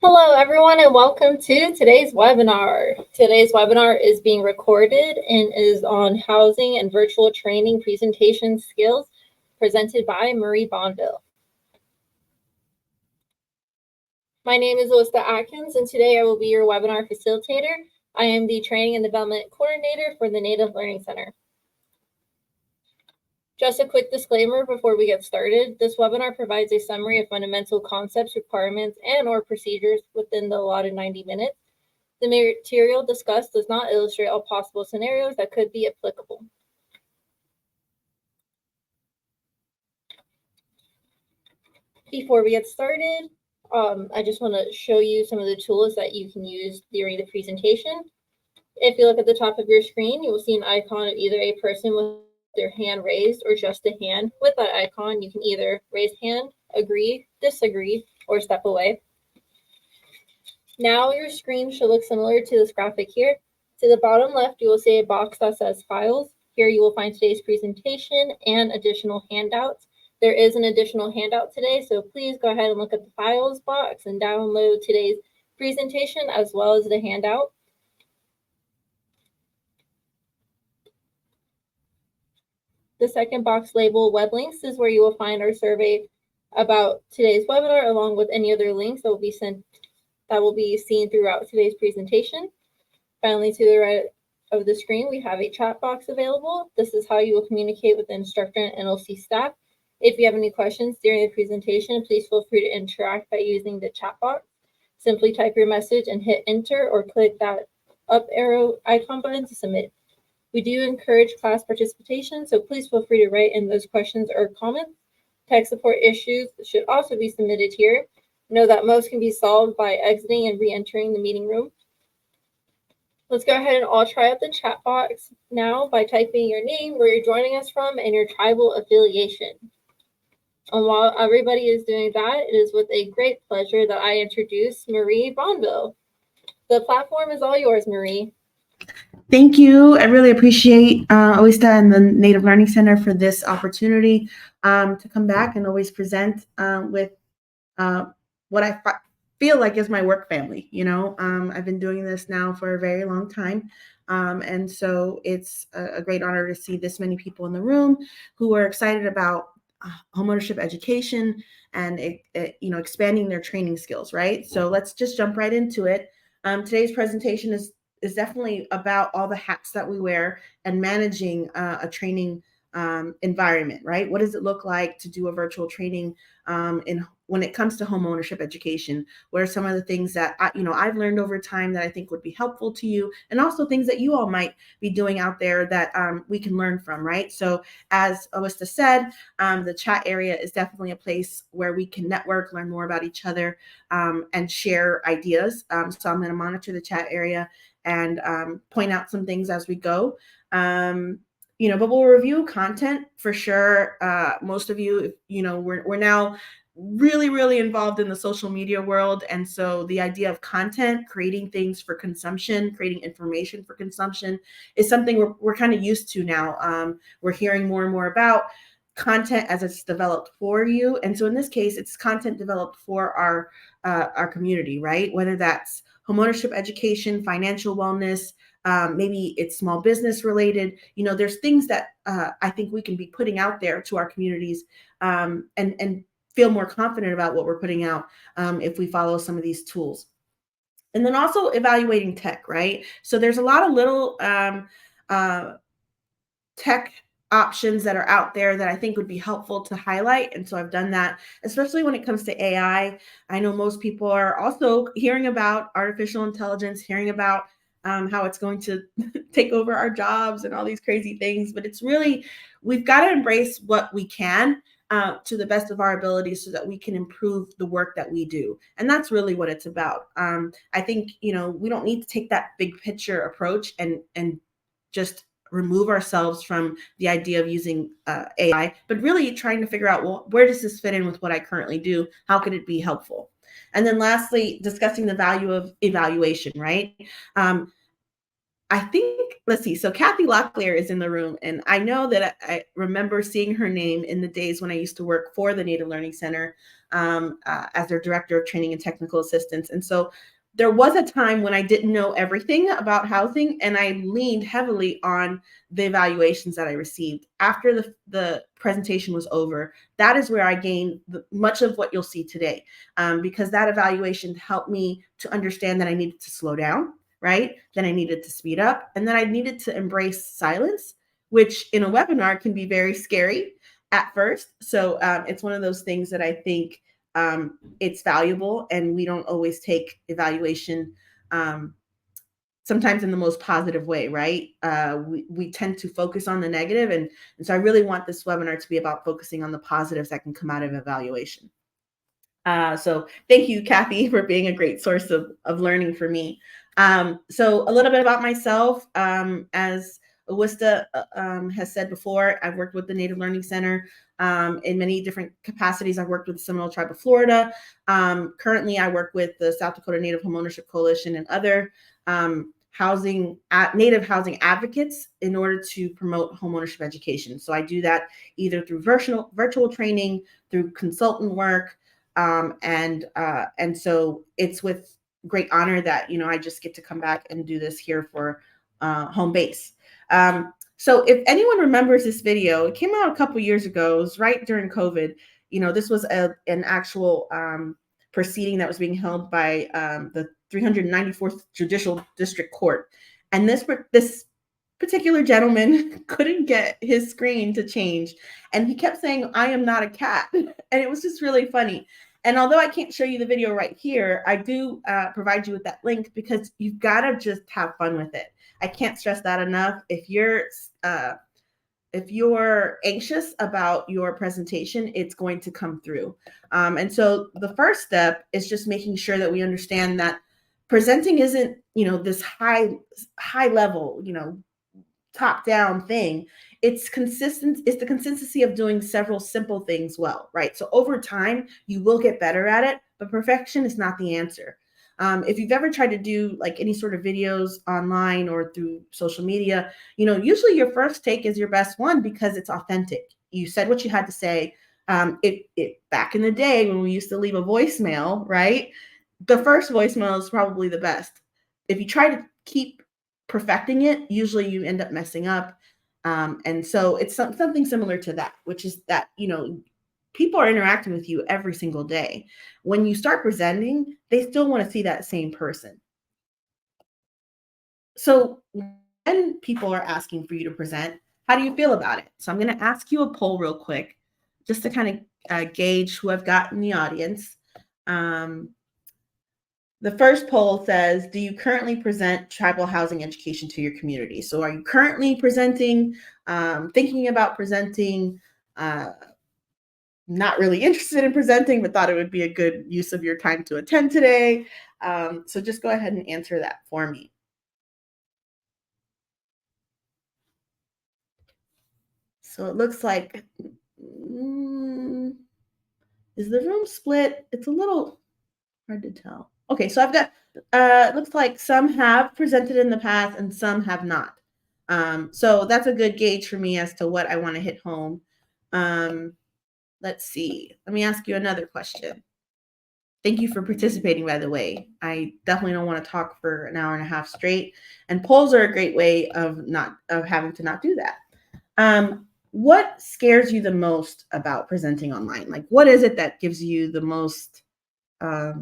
Hello, everyone, and welcome to today's webinar. Today's webinar is being recorded and is on housing and virtual training presentation skills presented by Marie Bonville. My name is Alyssa Atkins, and today I will be your webinar facilitator. I am the Training and Development Coordinator for the Native Learning Center. Just a quick disclaimer before we get started. This webinar provides a summary of fundamental concepts, requirements, and/or procedures within the allotted 90 minutes. The material discussed does not illustrate all possible scenarios that could be applicable. Before we get started, I just want to show you some of the tools that you can use during the presentation. If you look at the top of your screen, you will see an icon of either a person with their hand raised or just a hand. With that icon, you can either raise hand, agree, disagree, or step away. Now your screen should look similar to this graphic here. To the bottom left, you will see a box that says Files. Here you will find today's presentation and additional handouts. There is an additional handout today, so please go ahead and look at the Files box and download today's presentation as well as the handout. The second box labeled Web Links is where you will find our survey about today's webinar, along with any other links that will be seen throughout today's presentation. Finally, to the right of the screen, we have a chat box available. This is how you will communicate with the instructor and NLC staff. If you have any questions during the presentation, please feel free to interact by using the chat box. Simply type your message and hit enter or click that up arrow icon button to submit. We do encourage class participation, so please feel free to write in those questions or comments. Tech support issues should also be submitted here. Know that most can be solved by exiting and re-entering the meeting room. Let's go ahead and all try out the chat box now by typing your name, where you're joining us from, and your tribal affiliation. And while everybody is doing that, it is with a great pleasure that I introduce Marie Bonville. The platform is all yours, Marie. Thank you. I really appreciate OISTA and the Native Learning Center for this opportunity to come back and always present with what I feel like is my work family. I've been doing this now for a very long time. And so it's a great honor to see this many people in the room who are excited about homeownership education and expanding their training skills, right? So let's just jump right into it. Today's presentation is definitely about all the hats that we wear and managing a training environment, right? What does it look like to do a virtual training when it comes to home ownership education? What are some of the things that I've learned over time that I think would be helpful to you, and also things that you all might be doing out there that we can learn from, right? So as Alyssa said, the chat area is definitely a place where we can network, learn more about each other, and share ideas. So I'm going to monitor the chat area and point out some things as we go. But we'll review content for sure. Most of you, we're now really, really involved in the social media world. And so the idea of content, creating things for consumption, creating information for consumption is something we're kind of used to now. We're hearing more and more about content as it's developed for you. And so in this case, it's content developed for our community, right? Whether that's homeownership education, financial wellness, maybe it's small business related. There's things that I think we can be putting out there to our communities and feel more confident about what we're putting out if we follow some of these tools. And then also evaluating tech, right? So there's a lot of little tech options that are out there that I think would be helpful to highlight. And so I've done that, especially when it comes to AI. I know most people are also hearing about artificial intelligence, hearing about how it's going to take over our jobs and all these crazy things. But it's really, we've got to embrace what we can to the best of our abilities so that we can improve the work that we do. And that's really what it's about. I think, we don't need to take that big picture approach and just remove ourselves from the idea of using AI, but really trying to figure out, well, where does this fit in with what I currently do? How could it be helpful? And then lastly, discussing the value of evaluation, right? I think, let's see. So Kathy Locklear is in the room, and I know that I remember seeing her name in the days when I used to work for the Native Learning Center as their director of training and technical assistance. And so there was a time when I didn't know everything about housing, and I leaned heavily on the evaluations that I received. After the presentation was over, that is where I gained much of what you'll see today, because that evaluation helped me to understand that I needed to slow down, right? Then I needed to speed up, and then I needed to embrace silence, which in a webinar can be very scary at first. So it's one of those things that I think it's valuable, and we don't always take evaluation sometimes in the most positive way, right? We tend to focus on the negative, and so I really want this webinar to be about focusing on the positives that can come out of evaluation. So thank you, Kathy, for being a great source of learning for me. So a little bit about myself. As Awista has said before, I've worked with the Native Learning Center in many different capacities. I've worked with the Seminole Tribe of Florida. Currently, I work with the South Dakota Native Homeownership Coalition and other Native housing advocates in order to promote homeownership education. So I do that either through virtual training, through consultant work, and so it's with great honor that I just get to come back and do this here for home base. So if anyone remembers this video, it came out a couple years ago. It was right during COVID. This was an actual proceeding that was being held by the 394th Judicial District Court, and this particular gentleman couldn't get his screen to change, and he kept saying, "I am not a cat," and it was just really funny. And although I can't show you the video right here, I do provide you with that link because you've got to just have fun with it. I can't stress that enough. If you're anxious about your presentation, it's going to come through. And so the first step is just making sure that we understand that presenting isn't, this high level, top down thing. It's the consistency of doing several simple things well, right? So over time, you will get better at it, but perfection is not the answer. If you've ever tried to do like any sort of videos online or through social media, usually your first take is your best one because it's authentic. You said what you had to say. Back in the day when we used to leave a voicemail, right? The first voicemail is probably the best. If you try to keep perfecting it, usually you end up messing up. And so it's something similar to that, which is that, people are interacting with you every single day. When you start presenting, they still want to see that same person. So when people are asking for you to present, how do you feel about it? So I'm going to ask you a poll real quick, just to kind of gauge who I've got in the audience. The first poll says, do you currently present tribal housing education to your community? So are you currently presenting, thinking about presenting, not really interested in presenting, but thought it would be a good use of your time to attend today? So just go ahead and answer that for me. So it looks like, is the room split? It's a little hard to tell. Okay, so I've got, it looks like some have presented in the past and some have not. So that's a good gauge for me as to what I want to hit home. Let's see. Let me ask you another question. Thank you for participating, by the way. I definitely don't want to talk for an hour and a half straight, and polls are a great way of having to not do that. What scares you the most about presenting online? Like, what is it that gives you the most, I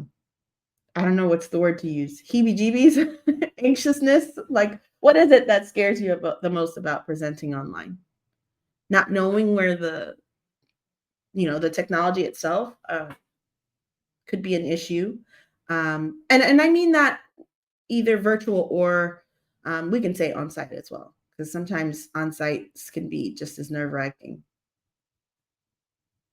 don't know what's the word to use, heebie-jeebies, anxiousness? Like, what is it that scares you the most about presenting online? Not knowing where the technology itself could be an issue. And I mean that either virtual or we can say on-site as well, because sometimes on-sites can be just as nerve-wracking.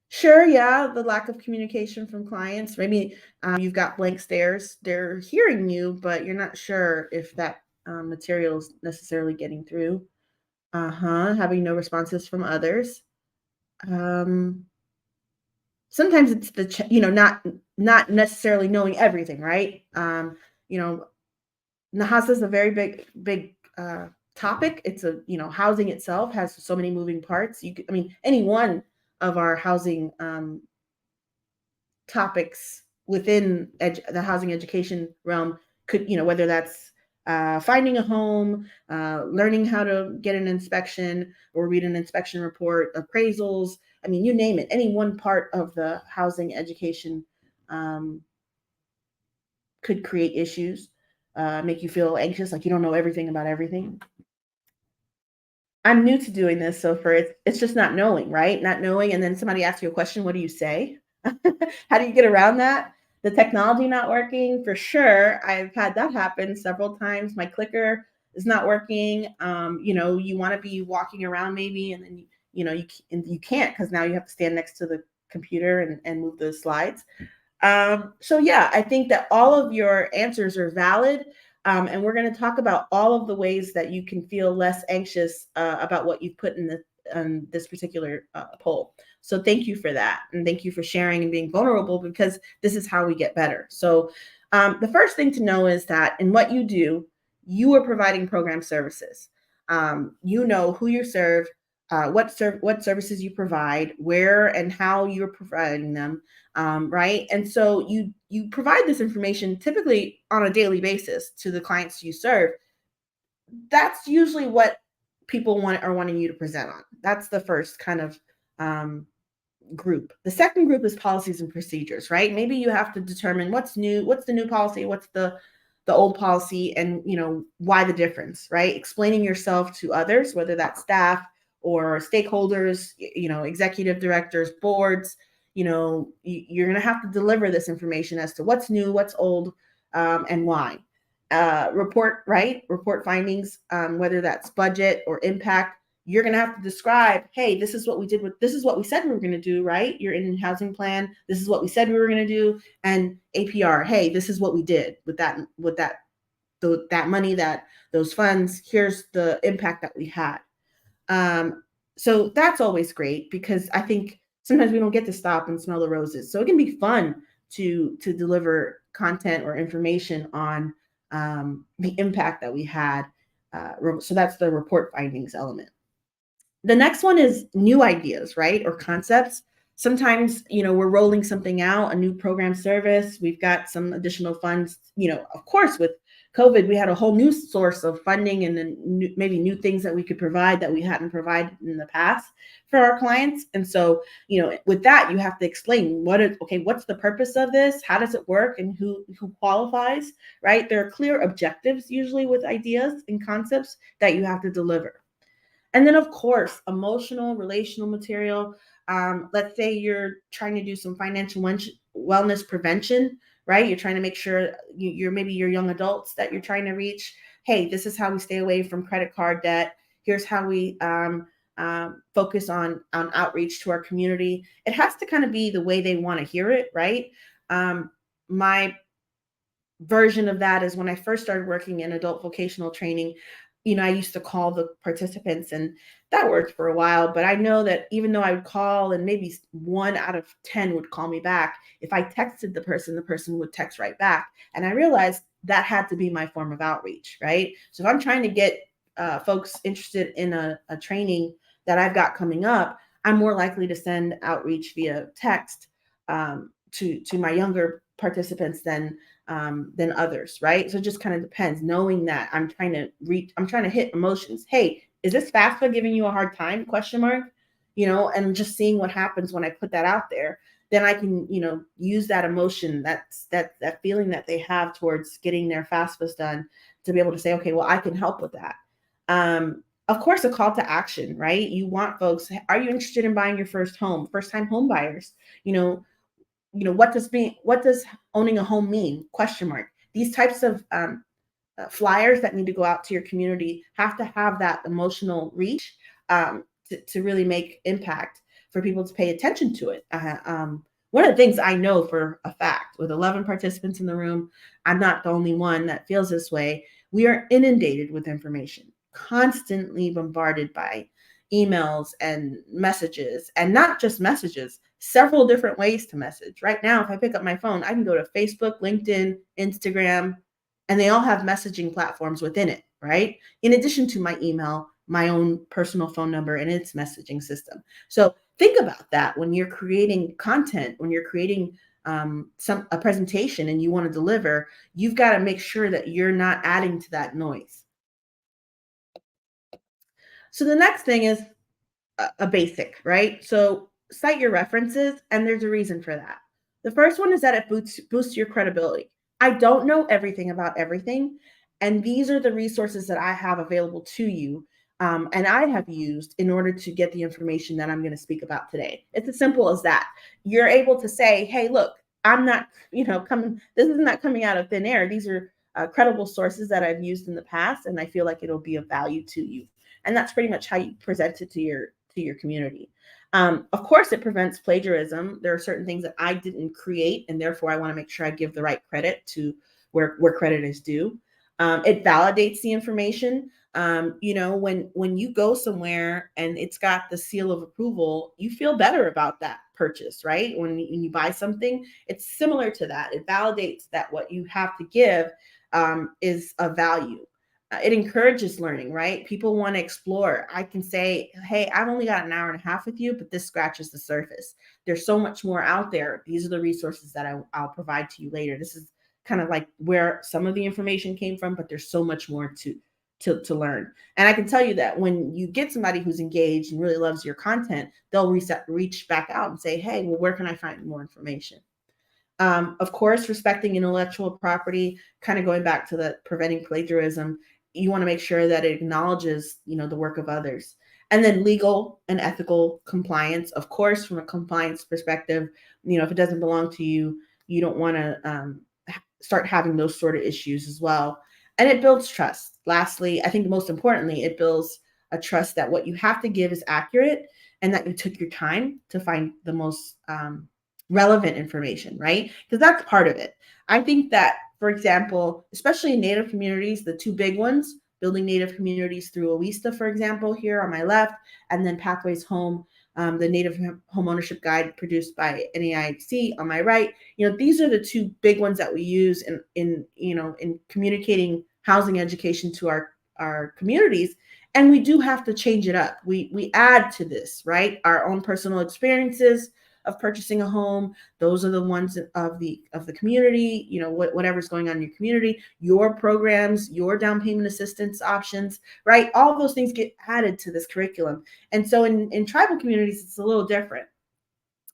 Sure, yeah, the lack of communication from clients. Maybe you've got blank stares. They're hearing you, but you're not sure if that material is necessarily getting through. Having no responses from others. Sometimes it's not necessarily knowing everything, right? NAHASDA is a very big topic. It's a, housing itself has so many moving parts. Any one of our housing topics within the housing education realm could, whether that's finding a home, learning how to get an inspection or read an inspection report, appraisals. You name it. Any one part of the housing education could create issues, make you feel anxious, like you don't know everything about everything. I'm new to doing this, so it's just not knowing, right? Not knowing, and then somebody asks you a question, what do you say? How do you get around that? The technology not working, for sure. I've had that happen several times. My clicker is not working. You want to be walking around maybe, and then you can't, because now you have to stand next to the computer and move the slides. So yeah, I think that all of your answers are valid. And we're going to talk about all of the ways that you can feel less anxious about what you've put in this particular poll. So thank you for that. And thank you for sharing and being vulnerable, because this is how we get better. So the first thing to know is that in what you do, you are providing program services. You know who you serve, what services you provide, where and how you're providing them. Right. And so you provide this information typically on a daily basis to the clients you serve. That's usually what people are wanting you to present on. That's the first kind of group. The second group is policies and procedures, right? Maybe you have to determine what's new, what's the new policy, what's the old policy, and why the difference, right? Explaining yourself to others, whether that's staff or stakeholders, executive directors, boards. You're going to have to deliver this information as to what's new, what's old, and why. Report findings, whether that's budget or impact. You're going to have to describe, hey, this is what we did this is what we said we were going to do, right? Your in-housing plan, this is what we said we were going to do. And APR, hey, this is what we did with that money, those funds, here's the impact that we had. So that's always great, because I think sometimes we don't get to stop and smell the roses. So it can be fun to deliver content or information on the impact that we had. So that's the report findings element. The next one is new ideas, right? Or concepts. Sometimes, we're rolling something out, a new program service. We've got some additional funds. Of course, with COVID, we had a whole new source of funding, and then maybe new things that we could provide that we hadn't provided in the past for our clients. And so, with that, you have to explain what's the purpose of this? How does it work? And who qualifies, right? There are clear objectives usually with ideas and concepts that you have to deliver. And then, of course, emotional, relational material. Let's say you're trying to do some financial wellness prevention, right? You're trying to make sure maybe your young adults that you're trying to reach. Hey, this is how we stay away from credit card debt. Here's how we focus on outreach to our community. It has to kind of be the way they want to hear it, right? My version of that is when I first started working in adult vocational training. I used to call the participants, and that worked for a while. But I know that even though I would call and maybe 1 out of 10 would call me back, if I texted the person would text right back. And I realized that had to be my form of outreach, right? So if I'm trying to get folks interested in a training that I've got coming up, I'm more likely to send outreach via text to my younger participants than others, right? So it just kind of depends, knowing that I'm trying to hit emotions. Hey, is this FAFSA giving you a hard time? ? And just seeing what happens when I put that out there. Then I can, use that emotion, that feeling that they have towards getting their FAFSAs done, to be able to say, okay, well, I can help with that. Of course, a call to action, right? You want folks, are you interested in buying your first-time home buyers? What does owning a home mean? ? These types of flyers that need to go out to your community have to have that emotional reach to really make impact for people to pay attention to it. One of the things I know for a fact, with 11 participants in the room, I'm not the only one that feels this way. We are inundated with information, constantly bombarded by emails and messages, and not just messages, several different ways to message. Right now, if I pick up my phone, I can go to Facebook, LinkedIn, Instagram, and they all have messaging platforms within it, right? In addition to my email, my own personal phone number, and its messaging system. So think about that when you're creating content, when you're creating a presentation and you want to deliver, you've got to make sure that you're not adding to that noise. So the next thing is a basic, right? So cite your references, and there's a reason for that. The first one is that it boosts your credibility. I don't know everything about everything, and these are the resources that I have available to you, and I have used in order to get the information that I'm going to speak about today. It's as simple as that. You're able to say, hey, look, I'm not, this is not coming out of thin air. These are credible sources that I've used in the past, and I feel like it'll be of value to you. And that's pretty much how you present it to your community. Of course, it prevents plagiarism. There are certain things that I didn't create, and therefore I want to make sure I give the right credit to where credit is due. It validates the information. When you go somewhere and it's got the seal of approval, you feel better about that purchase, right? When you buy something, it's similar to that. It validates that what you have to give is of value. It encourages learning, right? People want to explore. I can say, hey, I've only got an hour and a half with you, but this scratches the surface. There's so much more out there. These are the resources that I'll provide to you later. This is kind of like where some of the information came from, but there's so much more to learn. And I can tell you that when you get somebody who's engaged and really loves your content, they'll reach back out and say, hey, well, where can I find more information? Of course, respecting intellectual property, kind of going back to the preventing plagiarism, you want to make sure that it acknowledges, the work of others. And then legal and ethical compliance. Of course, from a compliance perspective, if it doesn't belong to you, you don't want to start having those sort of issues as well. And it builds trust. Lastly, I think most importantly, it builds a trust that what you have to give is accurate and that you took your time to find the most relevant information, right? Because that's part of it. I think that, for example, especially in Native communities, the two big ones, building Native communities through EWONAP, for example, here on my left, and then Pathways Home, the Native Home Ownership Guide produced by NAHC on my right. These are the two big ones that we use in communicating housing education to our communities. And we do have to change it up. We add to this, right? Our own personal experiences of purchasing a home. Those are the ones of the community, whatever's going on in your community, your programs, your down payment assistance options, right? All those things get added to this curriculum. And so in tribal communities, it's a little different.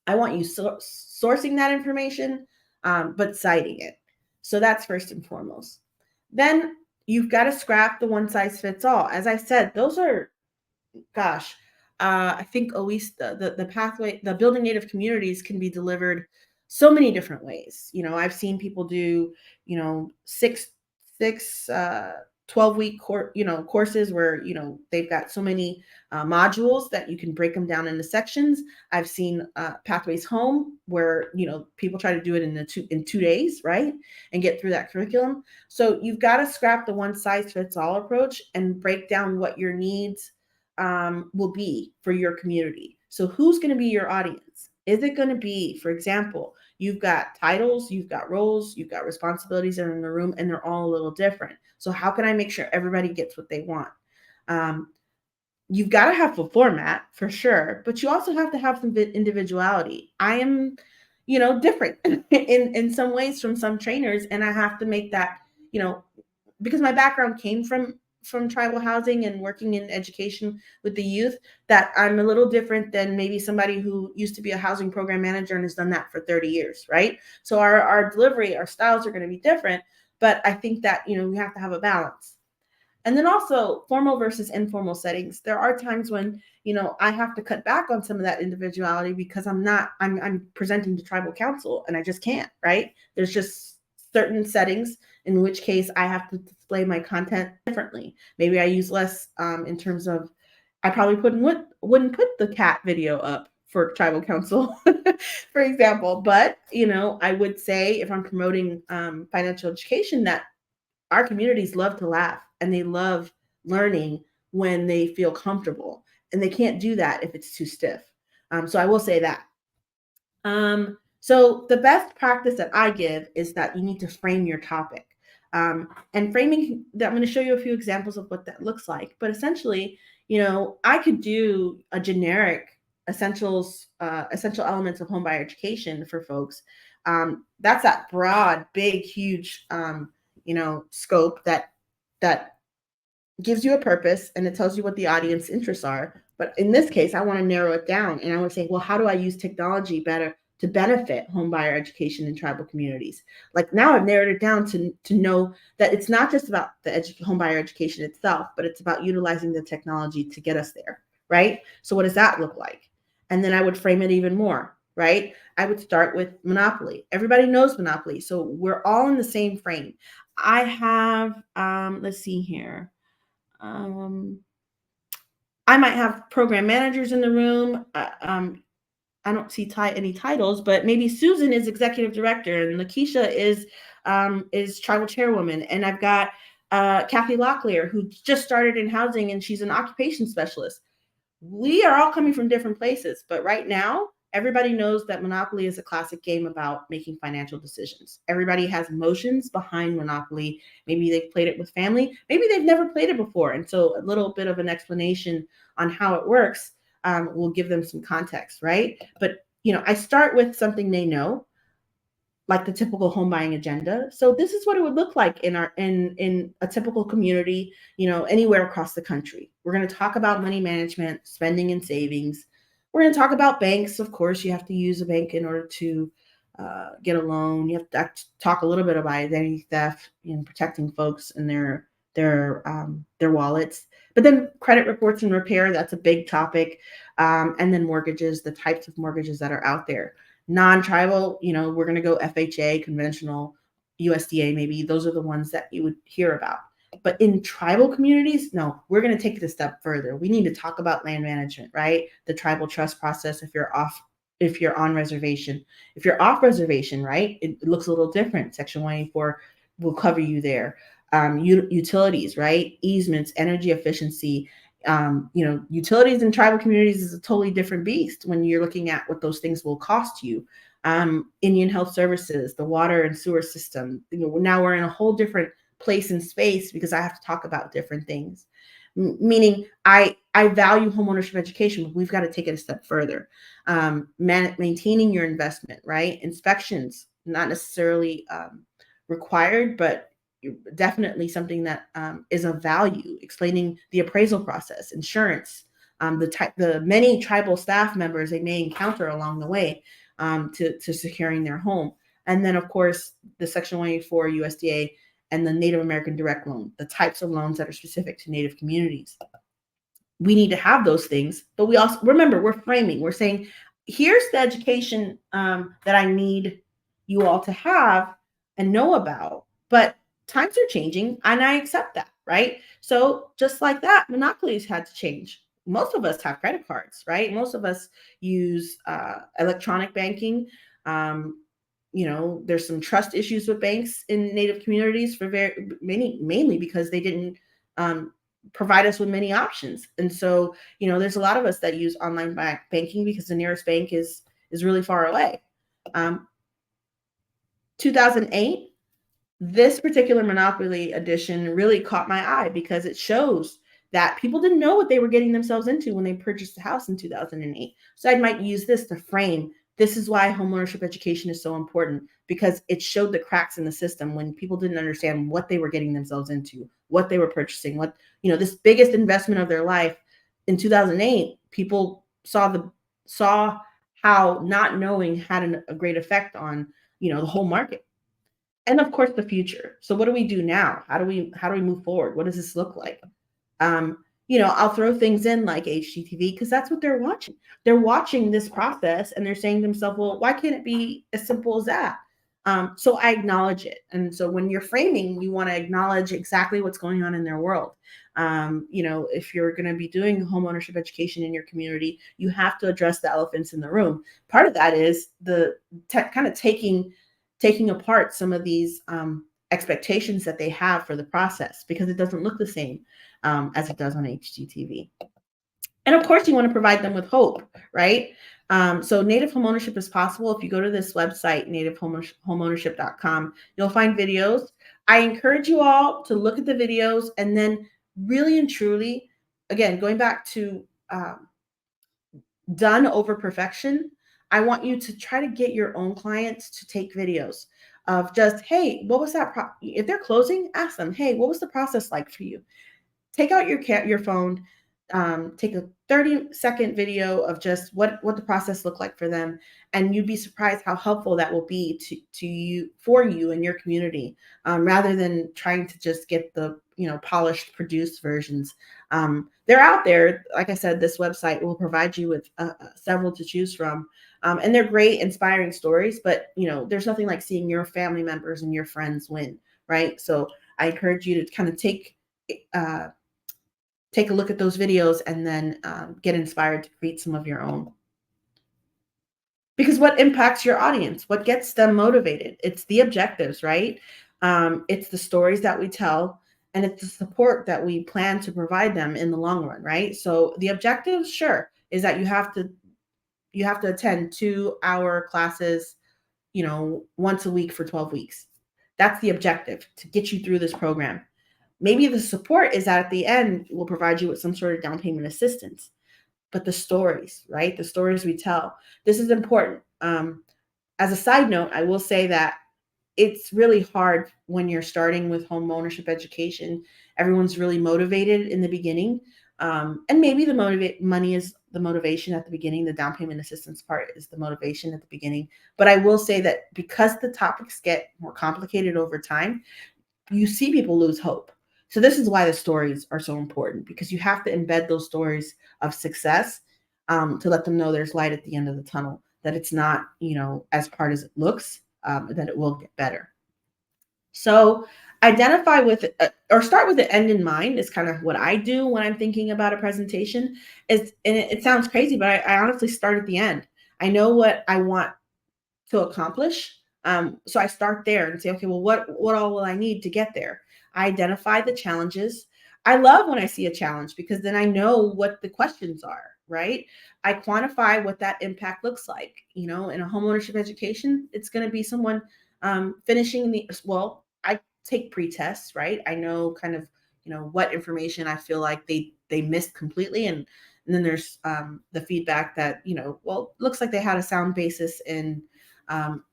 I want you sourcing that information, but citing it. So that's first and foremost. Then you've got to scrap the one size fits all. As I said, those are, I think always the pathway, the building Native communities can be delivered so many different ways. I've seen people do, 12-week courses where, they've got so many modules that you can break them down into sections. I've seen Pathways Home where, people try to do it in 2 days, right? And get through that curriculum. So you've got to scrap the one size fits all approach and break down what your needs will be for your community. So who's going to be your audience? Is it going to be, for example, you've got titles, you've got roles, you've got responsibilities that are in the room, and they're all a little different. So how can I make sure everybody gets what they want? You've got to have a format for sure, but you also have to have some individuality. I am, different in some ways from some trainers, and I have to make that, because my background came from tribal housing and working in education with the youth, that I'm a little different than maybe somebody who used to be a housing program manager and has done that for 30 years, right? So our delivery, our styles are going to be different, but I think that, we have to have a balance. And then also formal versus informal settings. There are times when, I have to cut back on some of that individuality because I'm presenting to tribal council and I just can't, right? There's just certain settings in which case I have to display my content differently. Maybe I use less in terms of, I probably wouldn't put the cat video up for tribal council, for example. But, I would say if I'm promoting financial education, that our communities love to laugh and they love learning when they feel comfortable. And they can't do that if it's too stiff. So I will say that. So the best practice that I give is that you need to frame your topic. And framing, I'm going to show you a few examples of what that looks like. But essentially, I could do a generic essential elements of homebuyer education for folks. That's that broad, big, huge, scope that gives you a purpose and it tells you what the audience interests are. But in this case, I want to narrow it down and I want to say, well, how do I use technology better to benefit homebuyer education in tribal communities? Like now I've narrowed it down to know that it's not just about the homebuyer education itself, but it's about utilizing the technology to get us there, right? So what does that look like? And then I would frame it even more, right? I would start with Monopoly. Everybody knows Monopoly. So we're all in the same frame. I have, let's see here. I might have program managers in the room. I don't see any titles, but maybe Susan is executive director and Lakeisha is tribal chairwoman. And I've got Kathy Locklear, who just started in housing and she's an occupation specialist. We are all coming from different places, but right now, everybody knows that Monopoly is a classic game about making financial decisions. Everybody has emotions behind Monopoly. Maybe they've played it with family. Maybe they've never played it before. And so a little bit of an explanation on how it works will give them some context, right? But, I start with something they know, like the typical home buying agenda. So this is what it would look like in a typical community, anywhere across the country. We're going to talk about money management, spending and savings. We're going to talk about banks. Of course, you have to use a bank in order to get a loan. You have to talk a little bit about identity theft and protecting folks and their wallets. But then credit reports and repair, that's a big topic. And then mortgages, the types of mortgages that are out there. Non-tribal, we're going to go FHA, conventional, USDA, maybe. Those are the ones that you would hear about. But in tribal communities, no, we're going to take it a step further. We need to talk about land management, right? The tribal trust process if you're on reservation. If you're off reservation, right, it looks a little different. Section 184 will cover you there. Utilities, right? Easements, energy efficiency. Utilities in tribal communities is a totally different beast when you're looking at what those things will cost you. Indian health services, the water and sewer system. Now we're in a whole different place and space because I have to talk about different things. Meaning I value homeownership education, but we've got to take it a step further. Maintaining your investment, right? Inspections, not necessarily required, but definitely something that is of value. Explaining the appraisal process, insurance, the many tribal staff members they may encounter along the way to securing their home. And then, of course, the Section 184 USDA and the Native American direct loan, the types of loans that are specific to Native communities. We need to have those things, but we also, remember, we're framing. We're saying, here's the education that I need you all to have and know about, but times are changing and I accept that, right? So just like that, monopolies had to change. Most of us have credit cards, right? Most of us use electronic banking. There's some trust issues with banks in Native communities for mainly because they didn't provide us with many options. And so, there's a lot of us that use online banking because the nearest bank is really far away. 2008, this particular Monopoly edition really caught my eye because it shows that people didn't know what they were getting themselves into when they purchased a house in 2008. So I might use this to frame, this is why homeownership education is so important, because it showed the cracks in the system when people didn't understand what they were getting themselves into, what they were purchasing, this biggest investment of their life. In 2008, people saw how not knowing had a great effect on, the whole market. And of course, the future. So what do we do now? How do we move forward? What does this look like? I'll throw things in like HGTV because that's what they're watching. They're watching this process and they're saying to themselves, well, why can't it be as simple as that? So I acknowledge it. And so when you're framing, you want to acknowledge exactly what's going on in their world. If you're going to be doing homeownership education in your community, you have to address the elephants in the room. Part of that is the kind of taking apart some of these expectations that they have for the process because it doesn't look the same as it does on HGTV. And of course, you want to provide them with hope, right? So Native homeownership is possible. If you go to this website, nativehomeownership.com, you'll find videos. I encourage you all to look at the videos and then really and truly, again, going back to done over perfection, I want you to try to get your own clients to take videos of just, hey, what was that? If they're closing, ask them, hey, what was the process like for you? Take out your phone, take a 30-second video of just what the process looked like for them, and you'd be surprised how helpful that will be to you, for you and your community, rather than trying to just get the polished produced versions. They're out there. Like I said, this website will provide you with several to choose from, and they're great, inspiring stories. But there's nothing like seeing your family members and your friends win, right? So I encourage you to kind of take a look at those videos and then get inspired to create some of your own. Because what impacts your audience? What gets them motivated? It's the objectives, right? It's the stories that we tell, and it's the support that we plan to provide them in the long run, right? So the objectives, sure, is that you have to attend 2-hour classes, once a week for 12 weeks. That's the objective, to get you through this program. Maybe the support is that at the end, we'll provide you with some sort of down payment assistance. But the stories, right? The stories we tell. This is important. As a side note, I will say that it's really hard when you're starting with home ownership education. Everyone's really motivated in the beginning. And maybe the money is the motivation at the beginning. The down payment assistance part is the motivation at the beginning. But I will say that because the topics get more complicated over time, you see people lose hope. So this is why the stories are so important, because you have to embed those stories of success to let them know there's light at the end of the tunnel, that it's not, as hard as it looks, that it will get better. So identify with, or start with the end in mind is kind of what I do when I'm thinking about a presentation. And it sounds crazy, but I honestly start at the end. I know what I want to accomplish. So I start there and say, okay, well, what all will I need to get there? I identify the challenges. I love when I see a challenge, because then I know what the questions are, right? I quantify what that impact looks like. In a homeownership education, it's going to be someone finishing I take pre-tests, right? I know kind of, what information I feel like they missed completely. And then there's the feedback that, looks like they had a sound basis in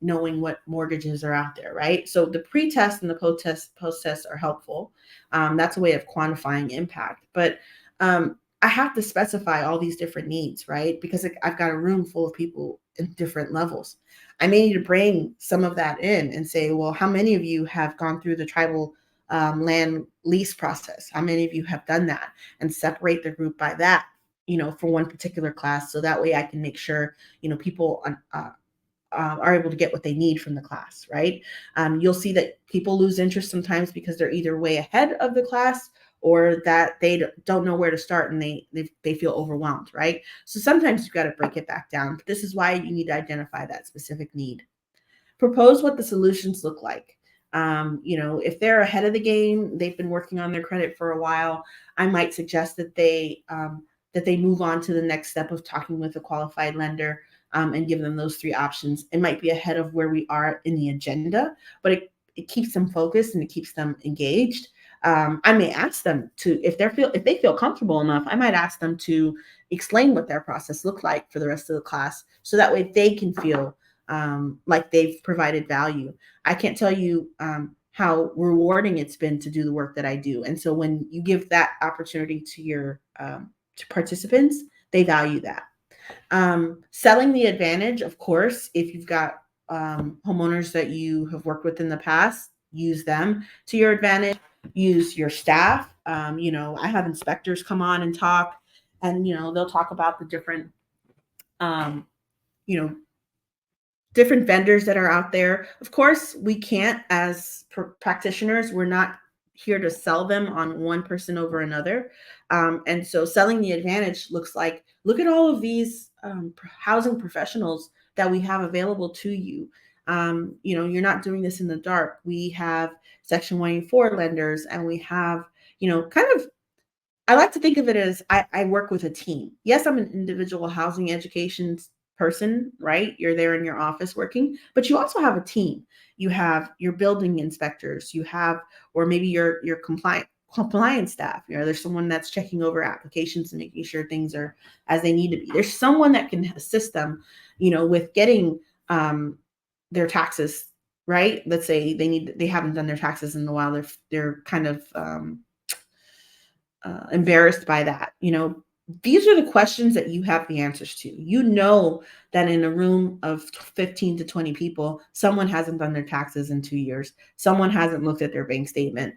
knowing what mortgages are out there, right? So the pre-test and the post-test are helpful. That's a way of quantifying impact. But I have to specify all these different needs, right? Because I've got a room full of people in different levels. I may need to bring some of that in and say, well, how many of you have gone through the tribal land lease process? How many of you have done that? And separate the group by that, for one particular class. So that way I can make sure, people are able to get what they need from the class, right? You'll see that people lose interest sometimes because they're either way ahead of the class, or that they don't know where to start and they feel overwhelmed, right? So sometimes you've got to break it back down. This is why you need to identify that specific need. Propose what the solutions look like. If they're ahead of the game, they've been working on their credit for a while, I might suggest that they move on to the next step of talking with a qualified lender, and give them those 3 options. It might be ahead of where we are in the agenda, but it keeps them focused and it keeps them engaged. I may ask them to, if they feel comfortable enough, I might ask them to explain what their process looked like for the rest of the class, so that way they can feel like they've provided value. I can't tell you how rewarding it's been to do the work that I do. And so when you give that opportunity to your to participants, they value that. Selling the advantage, of course, if you've got homeowners that you have worked with in the past, use them to your advantage. Use your staff. I have inspectors come on and talk, and they'll talk about the different different vendors that are out there. Of course, we can't, as practitioners, we're not here to sell them on one person over another. And so selling the advantage looks like, look at all of these housing professionals that we have available to you. You're not doing this in the dark. We have Section 184 lenders, and we have, I like to think of it as I work with a team. Yes, I'm an individual housing education person, right? You're there in your office working, but you also have a team. You have your building inspectors, you have, or maybe your compliance staff. There's someone that's checking over applications and making sure things are as they need to be. There's someone that can assist them, with getting their taxes right. Let's say they haven't done their taxes in a while. They're kind of embarrassed by that. These are the questions that you have the answers to. That in a room of 15 to 20 people, someone hasn't done their taxes in 2 years. Someone hasn't looked at their bank statement.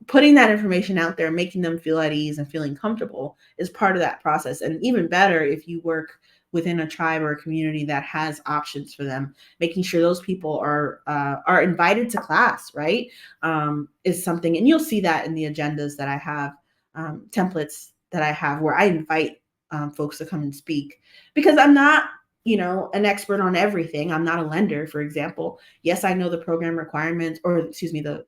Putting that information out there, making them feel at ease and feeling comfortable is part of that process. And even better if you work within a tribe or a community that has options for them, making sure those people are invited to class, right? Is something, and you'll see that in the agendas that I have, templates that I have where I invite folks to come and speak, because I'm not, an expert on everything. I'm not a lender, for example. Yes, I know the program requirements, or excuse me, the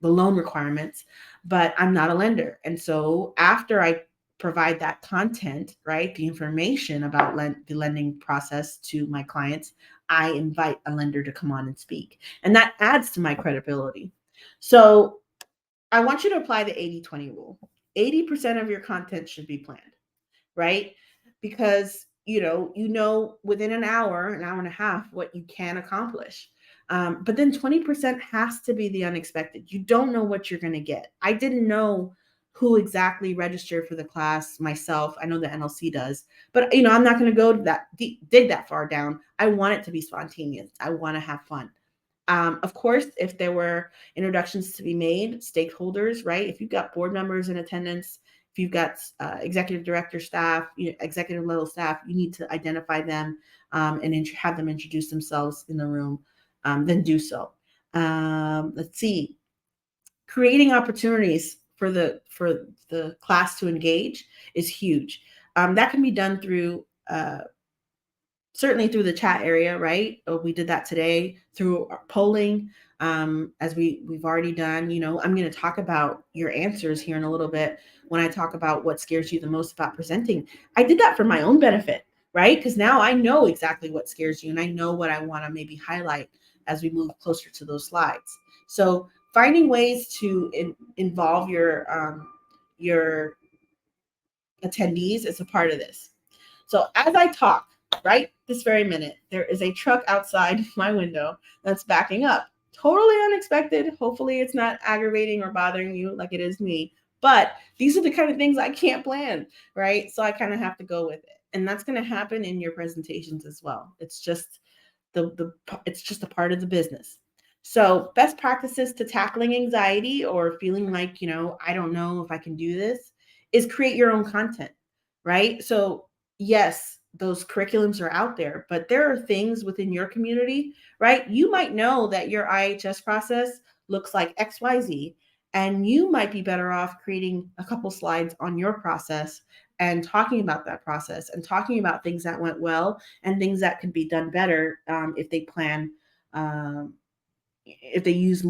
loan requirements, but I'm not a lender. And so after I provide that content, right, the information about the lending process to my clients, I invite a lender to come on and speak. And that adds to my credibility. So I want you to apply the 80-20 rule. 80% of your content should be planned, right? Because within an hour and a half, what you can accomplish. But then 20% has to be the unexpected. You don't know what you're going to get. I didn't know who exactly registered for the class myself. I know the NLC does, but I'm not going to go to that dig that far down. I want it to be spontaneous. I want to have fun. Of course, if there were introductions to be made, stakeholders, right? If you've got board members in attendance, if you've got executive director staff, executive level staff, you need to identify them and have them introduce themselves in the room, then do so. Let's see. Creating opportunities for the class to engage is huge. That can be done through certainly through the chat area, right? We did that today through our polling, as we've already done. I'm going to talk about your answers here in a little bit when I talk about what scares you the most about presenting. I did that for my own benefit, right? Because now I know exactly what scares you, and I know what I want to maybe highlight as we move closer to those slides. So finding ways to involve your attendees is a part of this. So as I talk, right this very minute, there is a truck outside my window that's backing up. Totally unexpected. Hopefully it's not aggravating or bothering you like it is me. But these are the kind of things I can't plan, right? So I kind of have to go with it. And that's going to happen in your presentations as well. It's just it's just a part of the business. So best practices to tackling anxiety or feeling like, I don't know if I can do this, is create your own content, right? So yes, those curriculums are out there, but there are things within your community, right? You might know that your IHS process looks like XYZ, and you might be better off creating a couple slides on your process and talking about that process and talking about things that went well and things that could be done better if they plan, if they use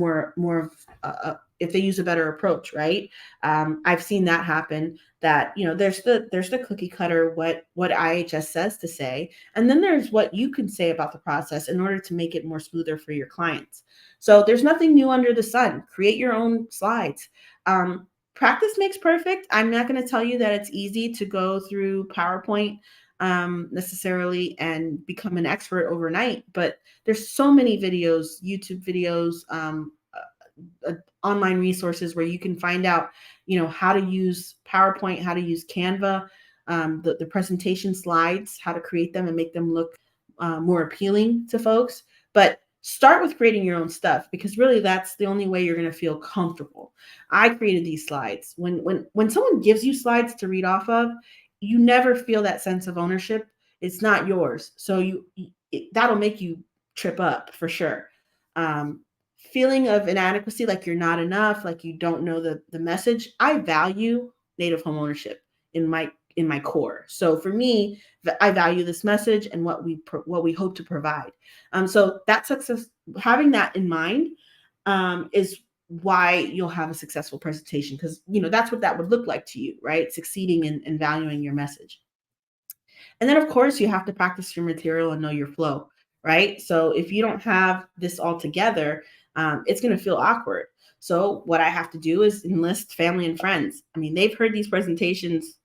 if they use a better approach, right? I've seen that happen. That there's the cookie cutter what IHS says to say, and then there's what you can say about the process in order to make it more smoother for your clients. So there's nothing new under the sun. Create your own slides. Practice makes perfect. I'm not going to tell you that it's easy to go through PowerPoint necessarily and become an expert overnight, but there's so many videos, YouTube videos, online resources where you can find out, how to use PowerPoint, how to use Canva, the presentation slides, how to create them and make them look more appealing to folks. But start with creating your own stuff, because really that's the only way you're going to feel comfortable. I created these slides. When someone gives you slides to read off of, you never feel that sense of ownership. It's not yours. So that'll make you trip up for sure. Feeling of inadequacy, like you're not enough, like you don't know the message. I value Native home ownership in my core. So for me, I value this message and what we hope to provide. So that success, having that in mind, is why you'll have a successful presentation, because that's what that would look like to you, right? Succeeding in valuing your message. And then, of course, you have to practice your material and know your flow, right? So if you don't have this all together, it's going to feel awkward. So what I have to do is enlist family and friends. I mean, they've heard these presentations.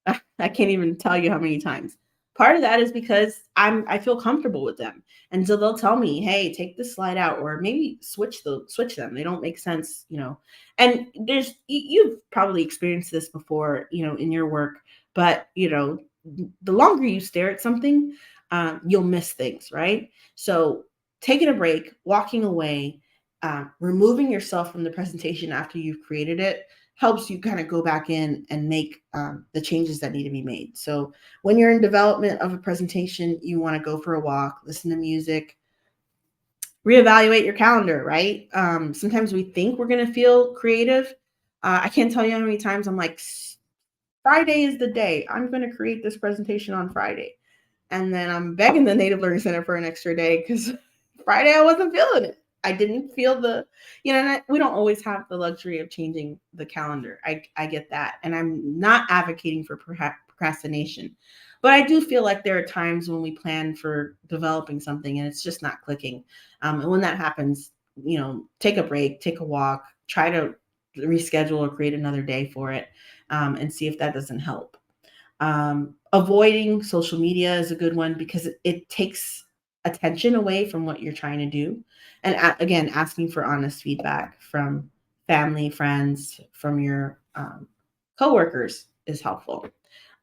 I can't even tell you how many times. Part of that is because I feel comfortable with them. And so they'll tell me, hey, take this slide out, or maybe switch them. They don't make sense, you know. And you've probably experienced this before, you know, in your work, but you know, the longer you stare at something, you'll miss things, right? So taking a break, walking away, removing yourself from the presentation after you've created it helps you kind of go back in and make the changes that need to be made. So when you're in development of a presentation, you want to go for a walk, listen to music, reevaluate your calendar, right? Sometimes we think we're going to feel creative. I can't tell you how many times I'm like, Friday is the day. I'm going to create this presentation on Friday. And then I'm begging the Native Learning Center for an extra day because Friday I wasn't feeling it. I didn't feel we don't always have the luxury of changing the calendar. I get that. And I'm not advocating for procrastination. But I do feel like there are times when we plan for developing something and it's just not clicking. And when that happens, you know, take a break, take a walk, try to reschedule or create another day for it, and see if that doesn't help. Avoiding social media is a good one because it takes attention away from what you're trying to do. And again, asking for honest feedback from family, friends, from your coworkers is helpful.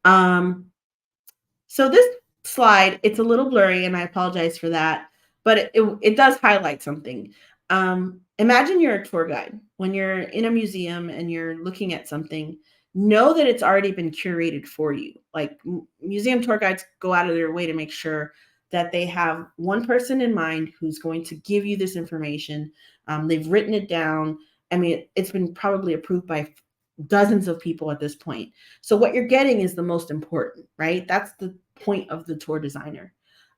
So this slide, it's a little blurry and I apologize for that, but it does highlight something. Imagine you're a tour guide. When you're in a museum and you're looking at something, know that it's already been curated for you. Like museum tour guides go out of their way to make sure that they have one person in mind who's going to give you this information. They've written it down. I mean, it's been probably approved by dozens of people at this point. So what you're getting is the most important, right? That's the point of the tour designer.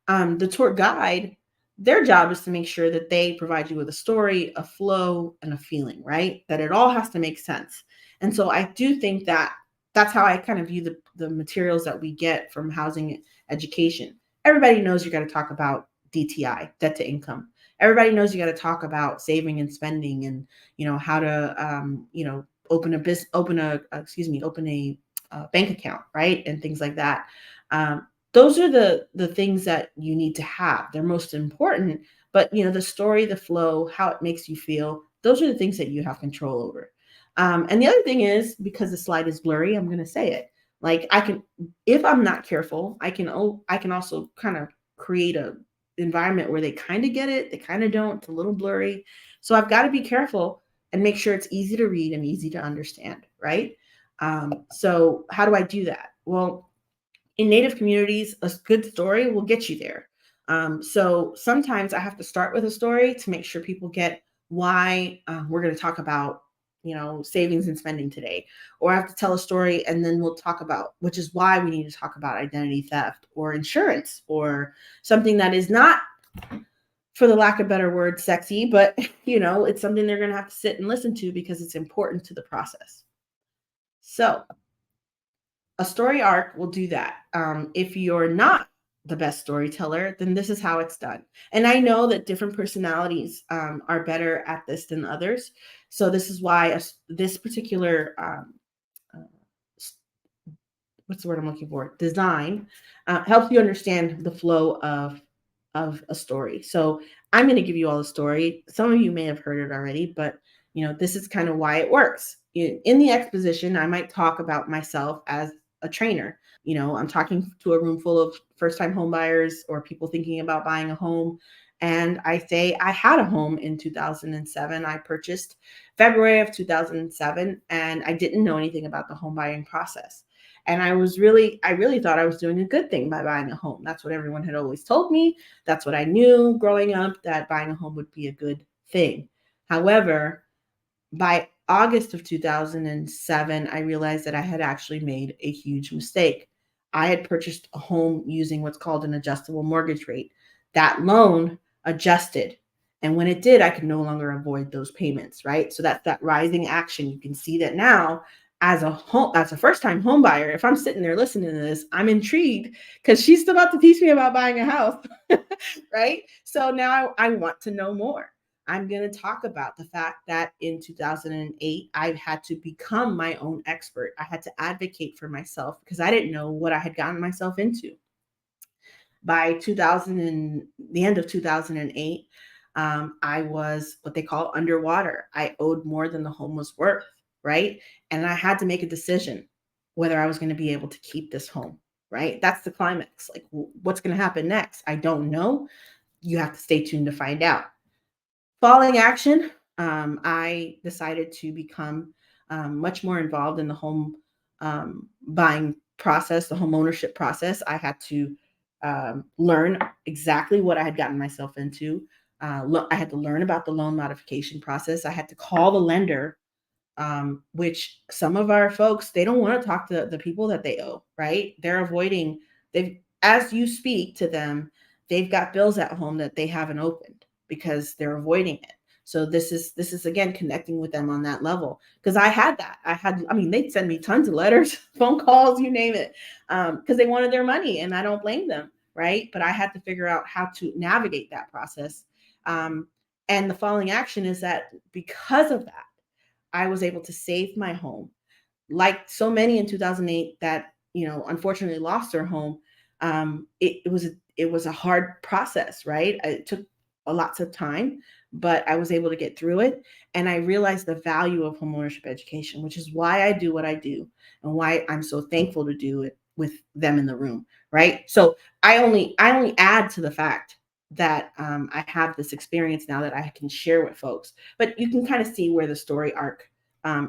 The tour guide, their job is to make sure that they provide you with a story, a flow, and a feeling, right? That it all has to make sense. And so I do think that that's how I kind of view the materials that we get from housing education. Everybody knows you got to talk about DTI, debt to income. Everybody knows you got to talk about saving and spending, and you know how to open a bank account, right, and things like that. Those are the things that you need to have. They're most important, but you know, the story, the flow, how it makes you feel, those are the things that you have control over. And the other thing is, because the slide is blurry, I'm going to say it. Like if I'm not careful, I can also kind of create a environment where they kind of get it, they kind of don't. It's a little blurry, so I've got to be careful and make sure it's easy to read and easy to understand, right? So how do I do that? Well, in Native communities, a good story will get you there. So sometimes I have to start with a story to make sure people get why we're going to talk about, you know, savings and spending today. Or I have to tell a story and then we'll talk about, which is why we need to talk about identity theft or insurance or something that is not, for the lack of better word, sexy, but you know, it's something they're going to have to sit and listen to because it's important to the process. So a story arc will do that. If you're not the best storyteller, then this is how it's done. And I know that different personalities are better at this than others. So this is why this particular, what's the word I'm looking for? Design helps you understand the flow of a story. So I'm going to give you all the story. Some of you may have heard it already, but you know, this is kind of why it works. In the exposition, I might talk about myself as a trainer. You know, I'm talking to a room full of first-time home buyers or people thinking about buying a home. And I say, I had a home in 2007. I purchased February of 2007, and I didn't know anything about the home buying process. And I really thought I was doing a good thing by buying a home. That's what everyone had always told me. That's what I knew growing up, that buying a home would be a good thing. However, by August of 2007, I realized that I had actually made a huge mistake. I had purchased a home using what's called an adjustable mortgage rate. That loan adjusted. And when it did, I could no longer avoid those payments, right? So that's that rising action. You can see that now as a first-time home buyer, if I'm sitting there listening to this, I'm intrigued because she's still about to teach me about buying a house, right? So now I want to know more. I'm going to talk about the fact that in 2008, I had to become my own expert. I had to advocate for myself because I didn't know what I had gotten myself into. By 2000 and the end of 2008, I was what they call underwater. I owed more than the home was worth, right? And I had to make a decision whether I was going to be able to keep this home, right? That's the climax. Like, what's going to happen next? I don't know. You have to stay tuned to find out. Following action, I decided to become much more involved in the home buying process, the home ownership process. I had to learn exactly what I had gotten myself into. I had to learn about the loan modification process. I had to call the lender, which some of our folks, they don't want to talk to the people that they owe, right? As you speak to them, they've got bills at home that they haven't opened because they're avoiding it. So this is again connecting with them on that level. Because they'd send me tons of letters, phone calls, you name it, because they wanted their money, and I don't blame them, right? But I had to figure out how to navigate that process. And the following action is that because of that, I was able to save my home. Like so many in 2008 that, unfortunately lost their home. It was a hard process, right? It took lots of time, but I was able to get through it. And I realized the value of homeownership education, which is why I do what I do and why I'm so thankful to do it with them in the room, right? So I only add to the fact that I have this experience now that I can share with folks, but you can kind of see where the story arc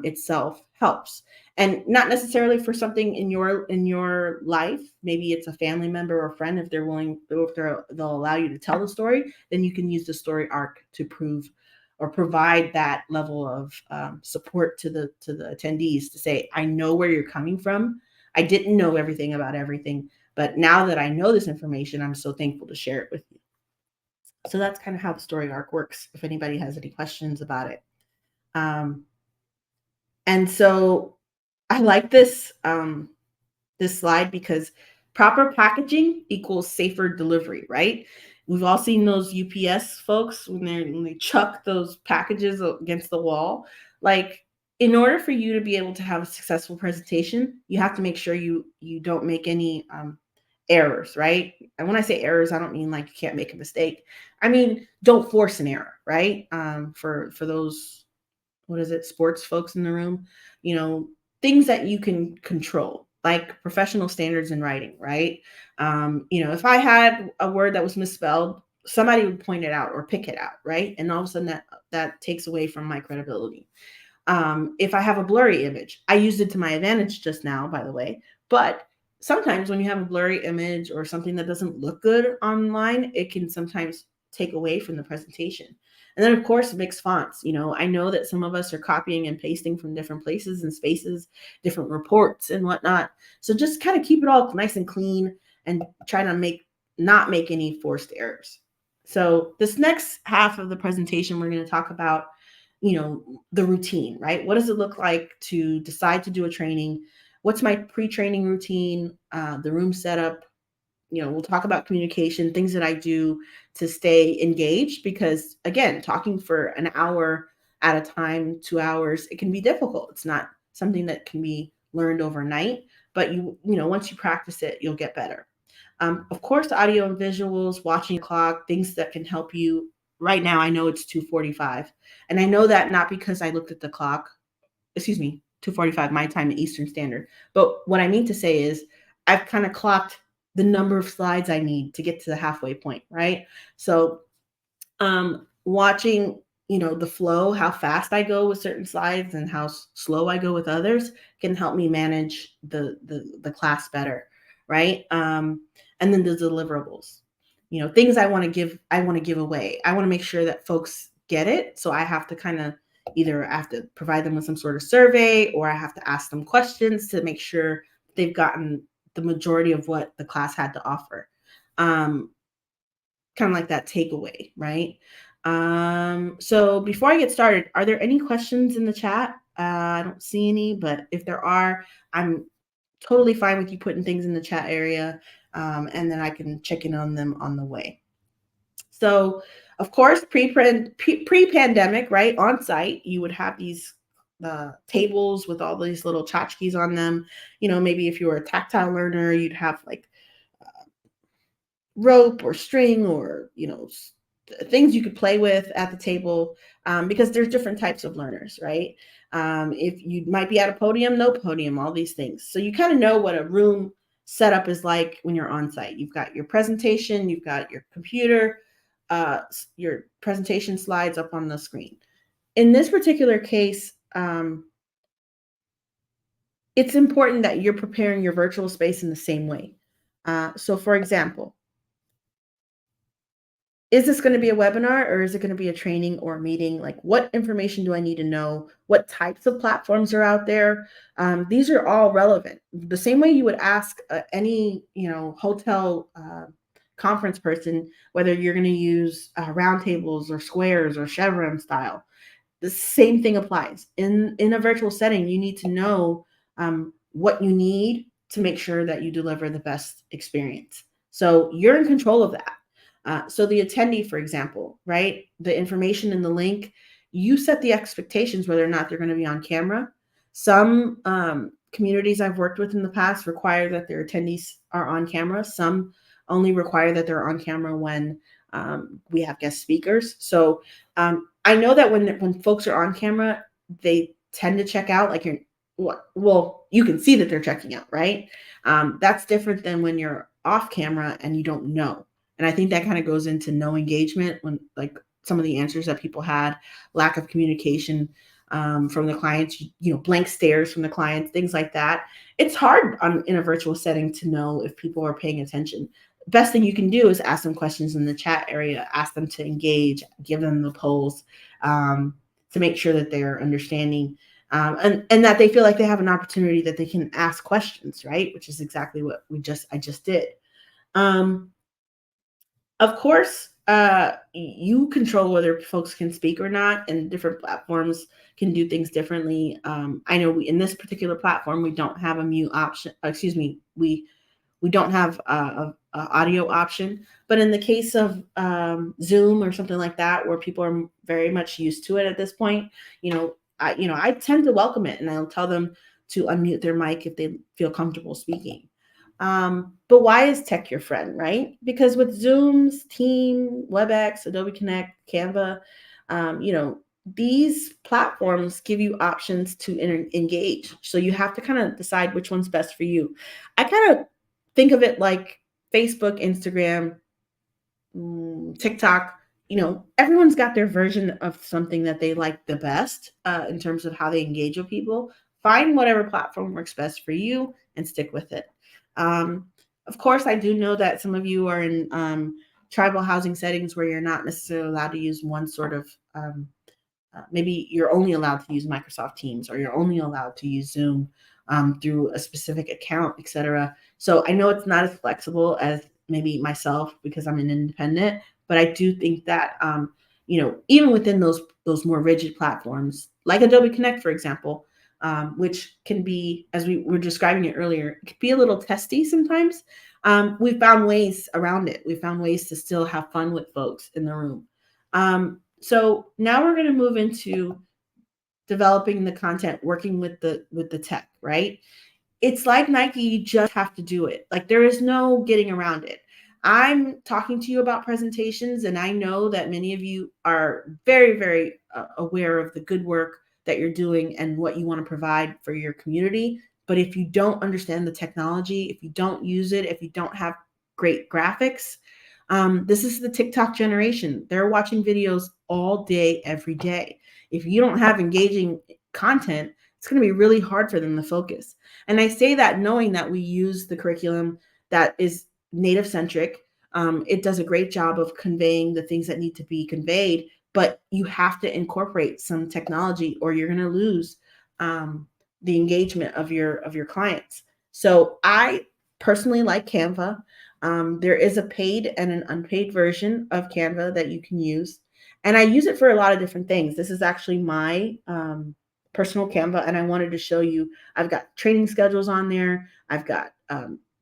itself helps, and not necessarily for something in your life. Maybe it's a family member or friend. If they're willing, they'll allow you to tell the story, then you can use the story arc to prove or provide that level of support to the attendees to say, I know where you're coming from. I didn't know everything about everything, but now that I know this information, I'm so thankful to share it with you. So that's kind of how the story arc works, if anybody has any questions about it. And so I like this slide because proper packaging equals safer delivery, right? We've all seen those UPS folks when they chuck those packages against the wall. Like, in order for you to be able to have a successful presentation, you have to make sure you don't make any errors, right? And when I say errors, I don't mean like you can't make a mistake. I mean, don't force an error, right? For those, what is it, sports folks in the room, things that you can control, like professional standards in writing, right? If I had a word that was misspelled, somebody would point it out or pick it out, right? And all of a sudden that takes away from my credibility. If I have a blurry image, I used it to my advantage just now, by the way, but sometimes when you have a blurry image or something that doesn't look good online, it can sometimes take away from the presentation. And then, of course, mixed fonts. I know that some of us are copying and pasting from different places and spaces, different reports and whatnot. So just kind of keep it all nice and clean and try to not make any forced errors. So this next half of the presentation, we're going to talk about, the routine, right? What does it look like to decide to do a training? What's my pre-training routine, the room setup? We'll talk about communication, things that I do to stay engaged, because again, talking for an hour at a time, 2 hours, it can be difficult. It's not something that can be learned overnight, but once you practice it, you'll get better. Of course, audio and visuals, watching the clock, things that can help you. Right now, I know it's 2:45, and I know that not because I looked at the clock, 2:45 my time at Eastern Standard. But what I mean to say is I've kind of clocked the number of slides I need to get to the halfway point, right? So watching, the flow, how fast I go with certain slides and how slow I go with others can help me manage the class better, right? And then the deliverables, things I want to give away. I want to make sure that folks get it. So I have to either I have to provide them with some sort of survey, or I have to ask them questions to make sure they've gotten the majority of what the class had to offer. Kind of like that takeaway, right? So before I get started, are there any questions in the chat? I don't see any, but if there are, I'm totally fine with you putting things in the chat area, and then I can check in on them on the way. So, of course, pre-pandemic, right, on site, you would have these tables with all these little tchotchkes on them. Maybe if you were a tactile learner, you'd have like rope or string or things you could play with at the table, because there's different types of learners, right? If you might be at a podium, no podium, all these things. So you kind of know what a room setup is like when you're on site. You've got your presentation, you've got your computer, your presentation slides up on the screen. In this particular case, it's important that you're preparing your virtual space in the same way. So for example, is this going to be a webinar or is it going to be a training or a meeting? Like, what information do I need to know? What types of platforms are out there? These are all relevant. The same way you would ask any, hotel conference person, whether you're going to use roundtables or squares or chevron style. The same thing applies. In a virtual setting, you need to know what you need to make sure that you deliver the best experience. So you're in control of that. So the attendee, for example, right? The information in the link, you set the expectations whether or not they're going to be on camera. Some communities I've worked with in the past require that their attendees are on camera. Some only require that they're on camera when we have guest speakers. So I know that when folks are on camera, they tend to check out. Like you can see that they're checking out, right? That's different than when you're off camera and you don't know. And I think that kind of goes into no engagement, when like some of the answers that people had, lack of communication from the clients, blank stares from the clients, things like that. It's hard in a virtual setting to know if people are paying attention. Best thing you can do is ask them questions in the chat area, ask them to engage, give them the polls, to make sure that they're understanding, and that they feel like they have an opportunity that they can ask questions, right? Which is exactly what I just did. Of course, you control whether folks can speak or not, and different platforms can do things differently. I know in this particular platform, we don't have a mute option. Excuse me, we don't have a audio option. But in the case of Zoom or something like that, where people are very much used to it at this point, I tend to welcome it, and I'll tell them to unmute their mic if they feel comfortable speaking. But why is tech your friend, right? Because with Zooms, Team, WebEx, Adobe Connect, Canva, these platforms give you options to engage. So you have to kind of decide which one's best for you. I kind of think of it like Facebook, Instagram, TikTok. Everyone's got their version of something that they like the best in terms of how they engage with people. Find whatever platform works best for you and stick with it. Of course, I do know that some of you are in tribal housing settings where you're not necessarily allowed to use one sort of, maybe you're only allowed to use Microsoft Teams, or you're only allowed to use Zoom through a specific account, etc. So I know it's not as flexible as maybe myself because I'm an independent, but I do think that, even within those more rigid platforms, like Adobe Connect, for example, which can be, as we were describing it earlier, it can be a little testy sometimes. We found ways around it. We found ways to still have fun with folks in the room. So now we're going to move into developing the content, working with the tech, right? It's like Nike, you just have to do it. Like, there is no getting around it. I'm talking to you about presentations, and I know that many of you are very, very aware of the good work that you're doing and what you want to provide for your community. But if you don't understand the technology, if you don't use it, if you don't have great graphics, this is the TikTok generation. They're watching videos all day, every day. If you don't have engaging content, it's going to be really hard for them to focus. And I say that knowing that we use the curriculum that is native centric. It does a great job of conveying the things that need to be conveyed, but you have to incorporate some technology or you're going to lose the engagement of your clients. So I personally like Canva. There is a paid and an unpaid version of Canva that you can use. And I use it for a lot of different things. This is actually my personal Canva, and I wanted to show you, I've got training schedules on there. I've got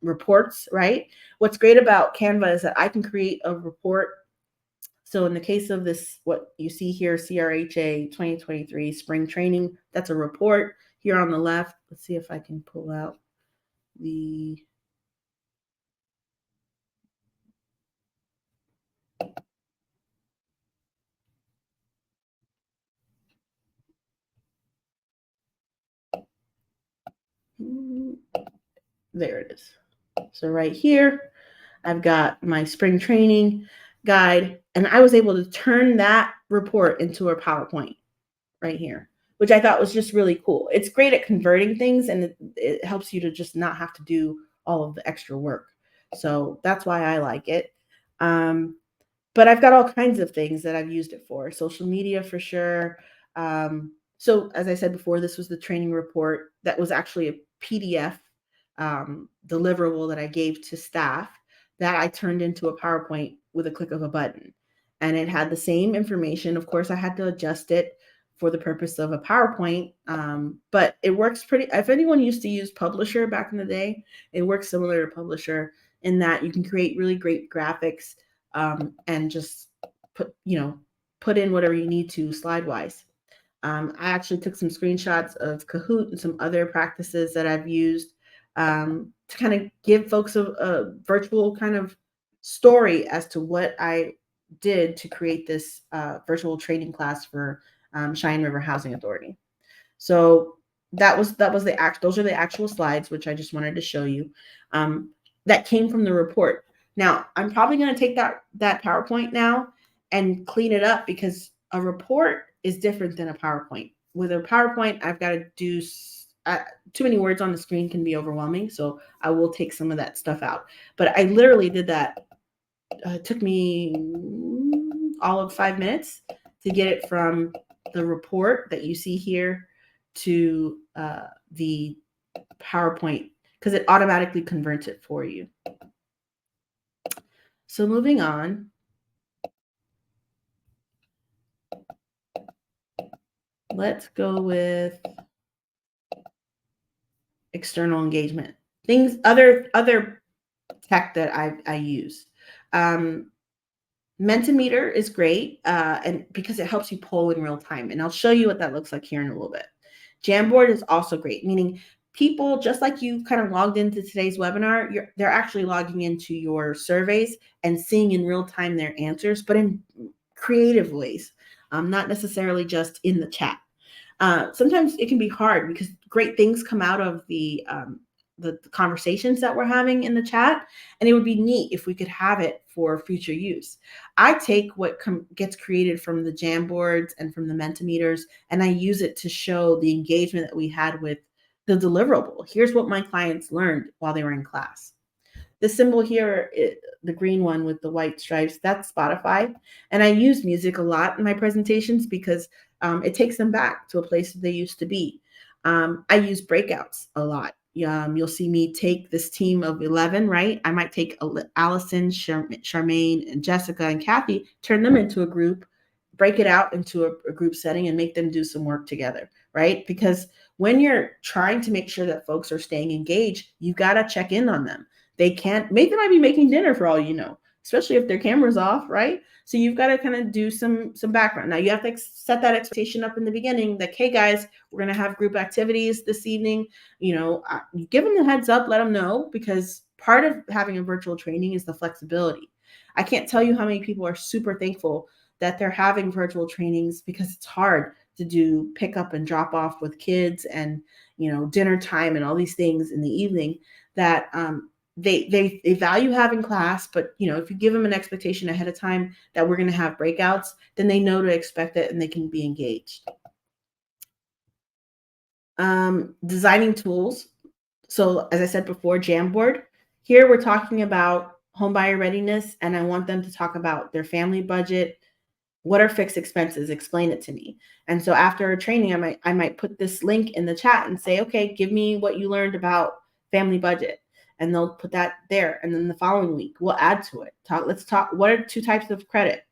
reports, right? What's great about Canva is that I can create a report. So in the case of this, what you see here, CRHA 2023 spring training, that's a report here on the left. Let's see if I can pull out the there it is. So right here, I've got my spring training guide, and I was able to turn that report into a PowerPoint right here, which I thought was just really cool. It's great at converting things, and it helps you to just not have to do all of the extra work. So that's why I like it. But I've got all kinds of things that I've used it for. Social media for sure. So as I said before, this was the training report that was actually a PDF deliverable that I gave to staff that I turned into a PowerPoint with a click of a button. And it had the same information. Of course, I had to adjust it for the purpose of a PowerPoint, but it works pretty. If anyone used to use Publisher back in the day, it works similar to Publisher in that you can create really great graphics and just put in whatever you need to slide wise. I actually took some screenshots of Kahoot and some other practices that I've used to kind of give folks a virtual kind of story as to what I did to create this virtual training class for Cheyenne River Housing Authority. So those are the actual slides, which I just wanted to show you. That came from the report. Now I'm probably going to take that PowerPoint now and clean it up, because a report is different than a PowerPoint. With a PowerPoint, I've got to do too many words on the screen can be overwhelming. So I will take some of that stuff out. But I literally did that. It took me all of 5 minutes to get it from the report that you see here to the PowerPoint, because it automatically converts it for you. So moving on. Let's go with external engagement. Other tech that I use. Mentimeter is great, and because it helps you poll in real time. And I'll show you what that looks like here in a little bit. Jamboard is also great, meaning people, just like you kind of logged into today's webinar, they're actually logging into your surveys and seeing in real time their answers, but in creative ways, not necessarily just in the chat. Sometimes it can be hard because great things come out of the conversations that we're having in the chat, and it would be neat if we could have it for future use. I take what gets created from the Jamboards and from the Mentimeters, and I use it to show the engagement that we had with the deliverable. Here's what my clients learned while they were in class. The symbol here, the green one with the white stripes, that's Spotify. And I use music a lot in my presentations because it takes them back to a place that they used to be. I use breakouts a lot. You'll see me take this team of 11, right? I might take Allison, Charmaine, and Jessica, and Kathy, turn them into a group, break it out into a group setting, and make them do some work together, right? Because when you're trying to make sure that folks are staying engaged, you've got to check in on them. They might be making dinner for all you know, especially if their camera's off, right? So you've got to kind of do some background. Now you have to set that expectation up in the beginning that, hey guys, we're going to have group activities this evening. Give them the heads up, let them know, because part of having a virtual training is the flexibility. I can't tell you how many people are super thankful that they're having virtual trainings, because it's hard to do pick up and drop off with kids and, dinner time and all these things in the evening that, they value having class, but if you give them an expectation ahead of time that we're going to have breakouts, then they know to expect it and they can be engaged. Designing tools. So as I said before, Jamboard. Here we're talking about homebuyer readiness, and I want them to talk about their family budget. What are fixed expenses? Explain it to me. And so after a training, I might put this link in the chat and say, okay, give me what you learned about family budget. And they'll put that there. And then the following week, we'll add to it. Let's talk. What are 2 types of credit,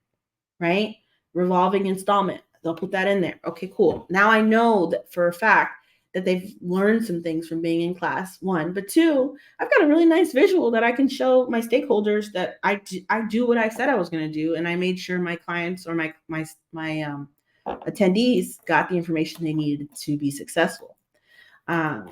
right? Revolving installment. they'll put that in there. Okay, cool. Now I know that for a fact that they've learned some things from being in class, one. But two, I've got a really nice visual that I can show my stakeholders that I do what I said I was going to do, and I made sure my clients or my attendees got the information they needed to be successful.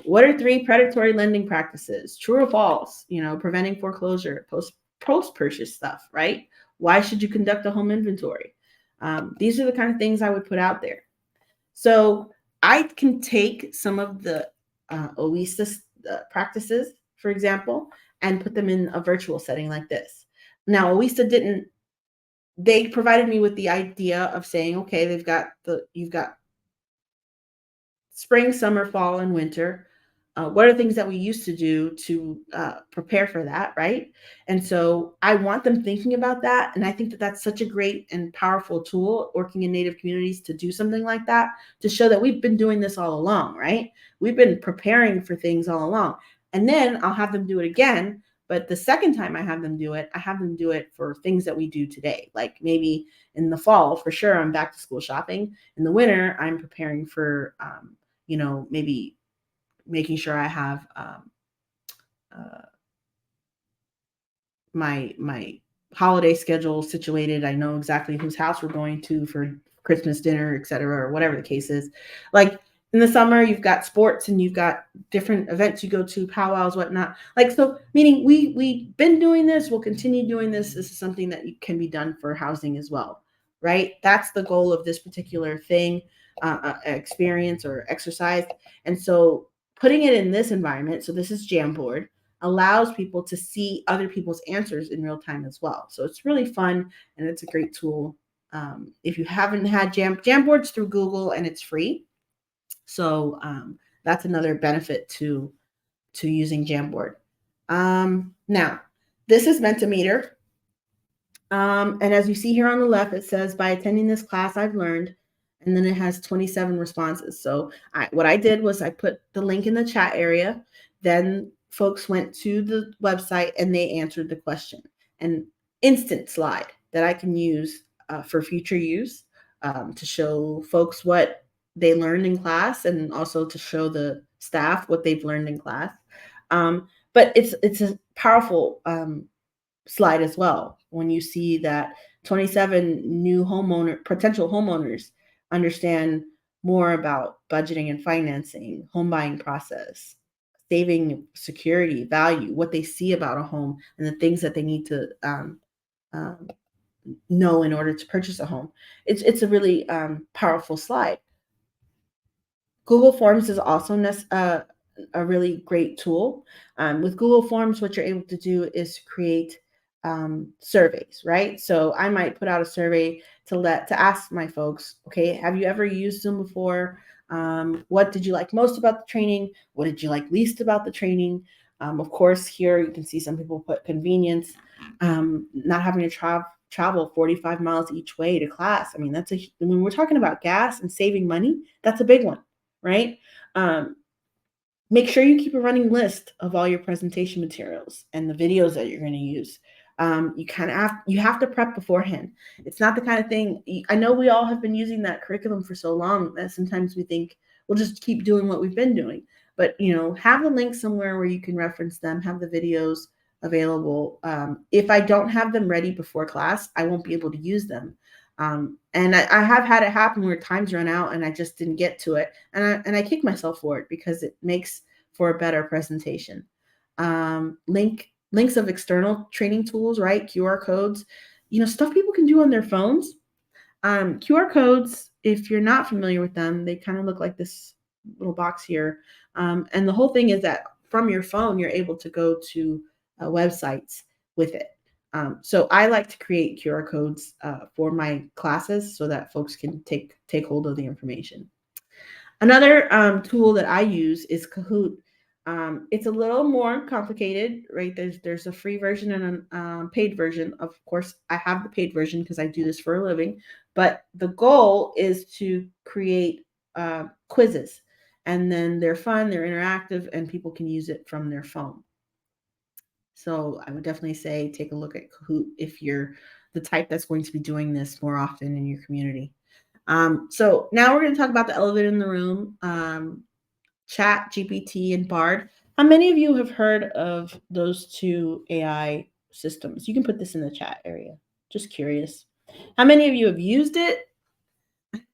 What are 3 predatory lending practices? True or false? Preventing foreclosure, post purchase stuff, right? Why should you conduct a home inventory? These are the kind of things I would put out there. So I can take some of the OESTA practices, for example, and put them in a virtual setting like this. Now, OESTA they provided me with the idea of saying, okay, you've got spring, summer, fall, and winter. What are things that we used to do to prepare for that, right? And so I want them thinking about that. And I think that that's such a great and powerful tool working in Native communities to do something like that, to show that we've been doing this all along, right? We've been preparing for things all along. And then I'll have them do it again. But the second time I have them do it, I have them do it for things that we do today. Like maybe in the fall, for sure, I'm back to school shopping. In the winter, I'm preparing for, maybe making sure I have my holiday schedule situated. I know exactly whose house we're going to for Christmas dinner, et cetera, or whatever the case is. Like in the summer, you've got sports and you've got different events you go to, powwows, whatnot. Like, so meaning we've been doing this, we'll continue doing this. This is something that can be done for housing as well, right? That's the goal of this particular thing, experience or exercise. And so putting it in this environment, so this is Jamboard, allows people to see other people's answers in real time as well. So it's really fun and it's a great tool. If you haven't had Jamboard's through Google and it's free. So that's another benefit to using Jamboard. Now, this is Mentimeter. And as you see here on the left, it says, by attending this class, I've learned, and then it has 27 responses. So what I did was I put the link in the chat area. Then folks went to the website and they answered the question. An instant slide that I can use for future use to show folks what they learned in class and also to show the staff what they've learned in class. But it's a powerful slide as well when you see that 27 new potential homeowners understand more about budgeting and financing, home buying process, saving, security, value, what they see about a home, and the things that they need to know in order to purchase a home. It's a really powerful slide. Google Forms is also a really great tool. With Google Forms, what you're able to do is create surveys, right? So I might put out a survey to ask my folks, okay, have you ever used Zoom before? What did you like most about the training? What did you like least about the training? Of course, here you can see some people put convenience, not having to travel 45 miles each way to class. I mean, when we're talking about gas and saving money, that's a big one, right? Make sure you keep a running list of all your presentation materials and the videos that you're going to use. You have to prep beforehand. It's not the kind of thing, I know we all have been using that curriculum for so long that sometimes we think we'll just keep doing what we've been doing. But, have the link somewhere where you can reference them, have the videos available. If I don't have them ready before class, I won't be able to use them. And I have had it happen where times run out and I just didn't get to it. And I kick myself for it because it makes for a better presentation. Links of external training tools, right? QR codes, stuff people can do on their phones. QR codes, if you're not familiar with them, they kind of look like this little box here. And the whole thing is that from your phone, you're able to go to websites with it. So I like to create QR codes for my classes so that folks can take hold of the information. Another tool that I use is Kahoot. It's a little more complicated, right? There's a free version and a paid version. Of course, I have the paid version because I do this for a living. But the goal is to create quizzes, and then they're fun, they're interactive, and people can use it from their phone. So I would definitely say take a look at Kahoot if you're the type that's going to be doing this more often in your community. So now we're going to talk about the elephant in the room, Chat, GPT, and Bard. How many of you have heard of those two AI systems? You can put this in the chat area. Just curious. How many of you have used it?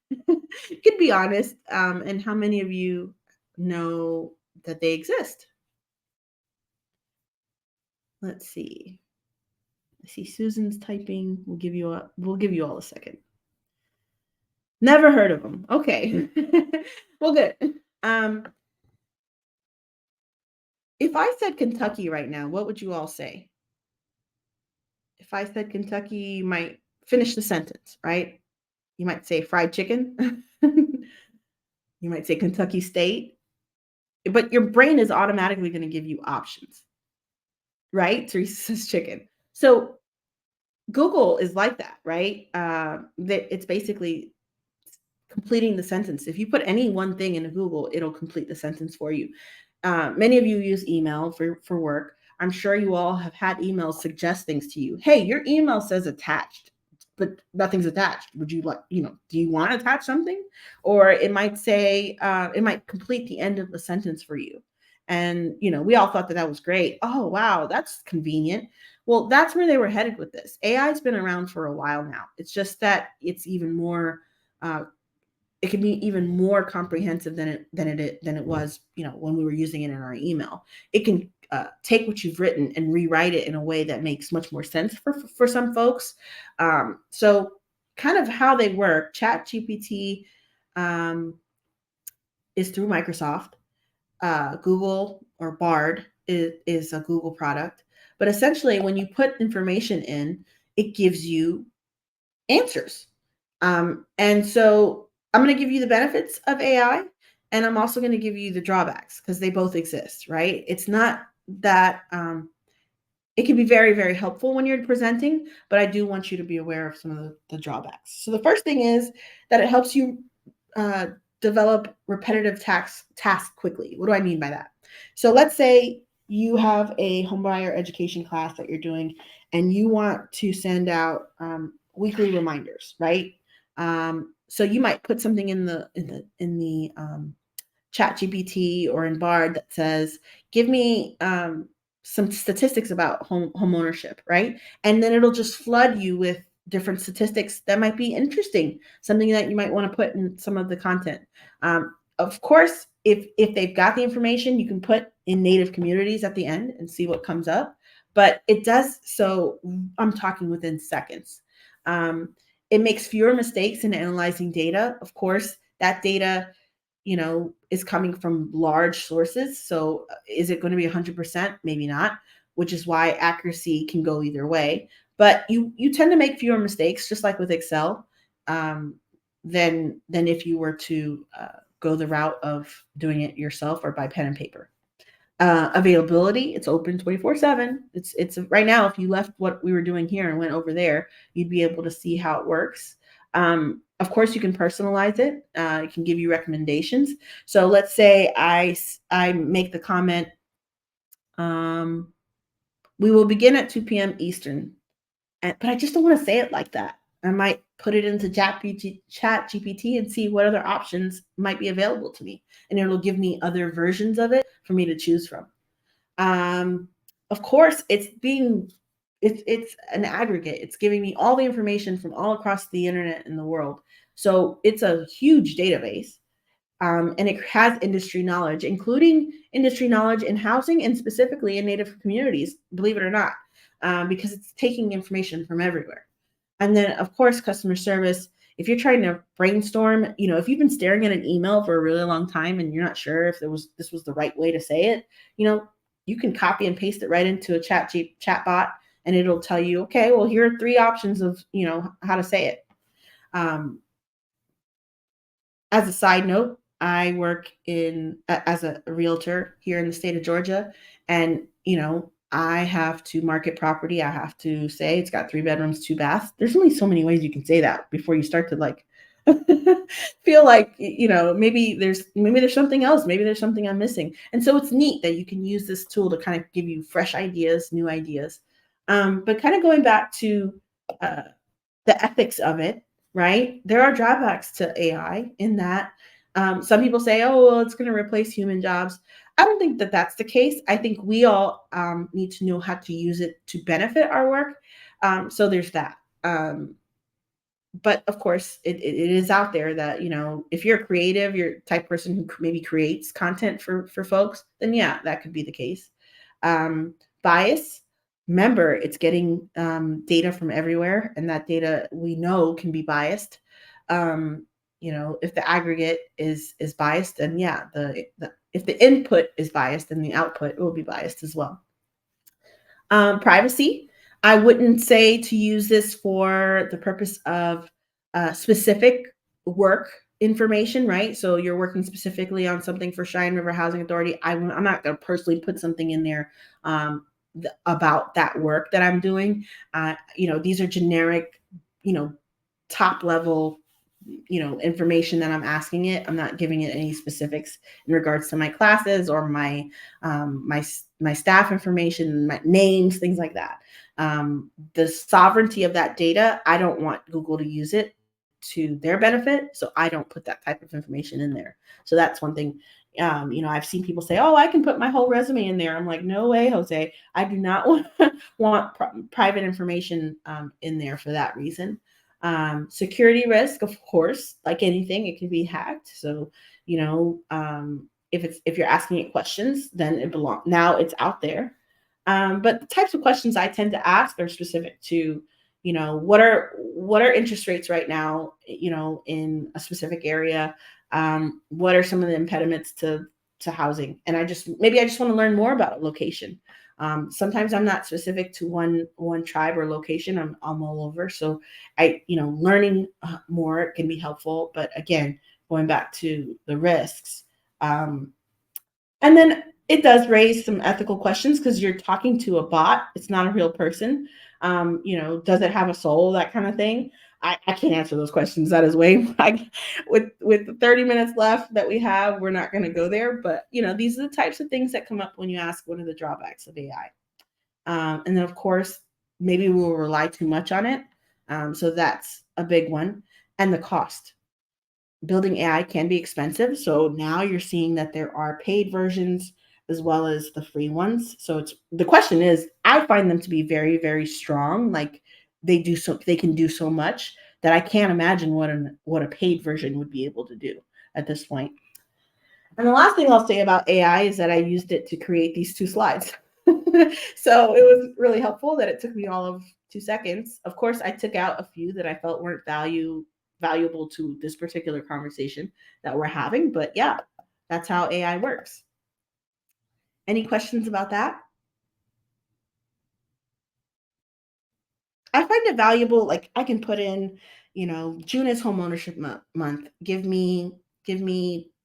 You can be honest. And how many of you know that they exist? Let's see. I see Susan's typing. We'll give you all a second. Never heard of them. Okay. Well, good. If I said Kentucky right now, what would you all say? If I said Kentucky, you might finish the sentence, right? You might say fried chicken. You might say Kentucky State. But your brain is automatically going to give you options, right? Teresa says chicken. So Google is like that, right? That it's basically completing the sentence. If you put any one thing into Google, it'll complete the sentence for you. Many of you use email for work. I'm sure you all have had emails suggest things to you. Hey, your email says attached, but nothing's attached. Would you like, do you want to attach something? Or it might say, it might complete the end of the sentence for you. And, we all thought that was great. Oh, wow, that's convenient. Well, that's where they were headed with this. AI has been around for a while now. It's just that it's even more, it can be even more comprehensive than it was, when we were using it in our email. It can take what you've written and rewrite it in a way that makes much more sense for some folks. So kind of how they work, ChatGPT is through Microsoft. Google or Bard is a Google product. But essentially, when you put information in, it gives you answers. And so I'm going to give you the benefits of AI, and I'm also going to give you the drawbacks because they both exist, right? It's not that it can be very, very helpful when you're presenting, but I do want you to be aware of some of the drawbacks. So the first thing is that it helps you develop repetitive tasks quickly. What do I mean by that? So let's say you have a homebuyer education class that you're doing, and you want to send out weekly reminders, right? So you might put something in the ChatGPT or in Bard that says, "Give me some statistics about home ownership," right? And then it'll just flood you with different statistics that might be interesting, something that you might want to put in some of the content. Of course, if they've got the information, you can put in native communities at the end and see what comes up. But it does so, I'm talking within seconds. It makes fewer mistakes in analyzing data. Of course, that data, is coming from large sources. So is it going to be 100%? Maybe not, which is why accuracy can go either way. But you tend to make fewer mistakes, just like with Excel, than if you were to go the route of doing it yourself or by pen and paper. Availability, it's open 24/7. It's right now, if you left what we were doing here and went over there, you'd be able to see how it works. Of course, you can personalize it. It can give you recommendations. So let's say I make the comment, we will begin at 2 p.m. Eastern, but I just don't want to say it like that. I might put it into ChatGPT and see what other options might be available to me. And it'll give me other versions of it for me to choose from. Of course, it's an aggregate. It's giving me all the information from all across the internet in the world. So it's a huge database. And it has industry knowledge, including industry knowledge in housing and specifically in Native communities, believe it or not, because it's taking information from everywhere. And then, of course, customer service. If you're trying to brainstorm, if you've been staring at an email for a really long time and you're not sure if this was the right way to say it, you can copy and paste it right into a chat bot, and it'll tell you, okay, well, here are 3 options of, how to say it. As a side note, I work as a realtor here in the state of Georgia, and I have to market property. I have to say it's got 3 bedrooms, 2 baths. There's only so many ways you can say that before you start to feel like, maybe there's something else. Maybe there's something I'm missing. And so it's neat that you can use this tool to kind of give you fresh ideas, new ideas. But kind of going back to the ethics of it, right? There are drawbacks to AI in that some people say, oh, well, it's going to replace human jobs. I don't think that that's the case. I think we all need to know how to use it to benefit our work. So there's that. But of course, it is out there that, you know, if you're creative, you're the type of person who maybe creates content for folks, then yeah, that could be the case. Bias, remember, it's getting data from everywhere, and that data we know can be biased. You know, if the aggregate is biased, then yeah, if the input is biased, then the output will be biased as well. Privacy, I wouldn't say to use this for the purpose of specific work information, right? So you're working specifically on something for Cheyenne River Housing Authority. I'm not going to personally put something in there about that work that I'm doing. You know, these are generic, you know, top level, you know, information that I'm asking it. I'm not giving it any specifics in regards to my classes or my my staff information, my names, things like that. The sovereignty of that data, I don't want Google to use it to their benefit, so I don't put that type of information in there. So that's one thing. You know, I've seen people say, "Oh, I can put my whole resume in there." I'm like, "No way, Jose. I do not want private information in there for that reason." Security risk, of course, like anything, it can be hacked. So, you know, if you're asking it questions, then now it's out there. But the types of questions I tend to ask are specific to, you know, what are interest rates right now, you know, in a specific area. What are some of the impediments to housing? And I just want to learn more about a location. Sometimes I'm not specific to one tribe or location. I'm all over. So learning more can be helpful. But again, going back to the risks, and then it does raise some ethical questions because you're talking to a bot. It's not a real person. Does it have a soul? That kind of thing. I can't answer those questions. That is way with the 30 minutes left that we have, we're not going to go there. But these are the types of things that come up when you ask what are the drawbacks of AI. And then of course, maybe we'll rely too much on it. So that's a big one. And the cost. Building AI can be expensive. So now you're seeing that there are paid versions as well as the free ones. So the question is, I find them to be very, very strong. Like they can do so much that I can't imagine what a paid version would be able to do at this point. And the last thing I'll say about AI is that I used it to create these 2 slides. So it was really helpful that it took me all of 2 seconds. Of course, I took out a few that I felt weren't valuable to this particular conversation that we're having. But yeah, that's how AI works. Any questions about that? I find it valuable. Like I can put in, June is homeownership month. Give me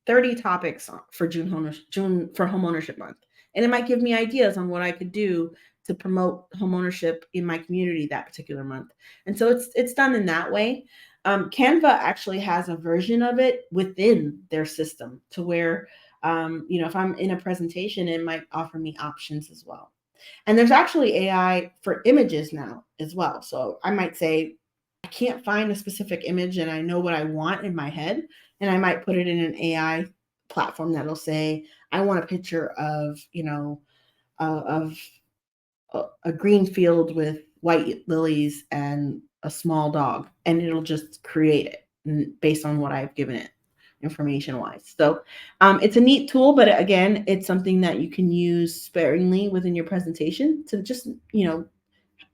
30 topics for June for homeownership month. And it might give me ideas on what I could do to promote homeownership in my community that particular month. And so it's done in that way. Canva actually has a version of it within their system to where, if I'm in a presentation, it might offer me options as well. And there's actually AI for images now as well. So I might say, I can't find a specific image and I know what I want in my head. And I might put it in an AI platform that'll say, I want a picture of, of a green field with white lilies and a small dog. And it'll just create it based on what I've given it information wise. So it's a neat tool, but again, it's something that you can use sparingly within your presentation to just,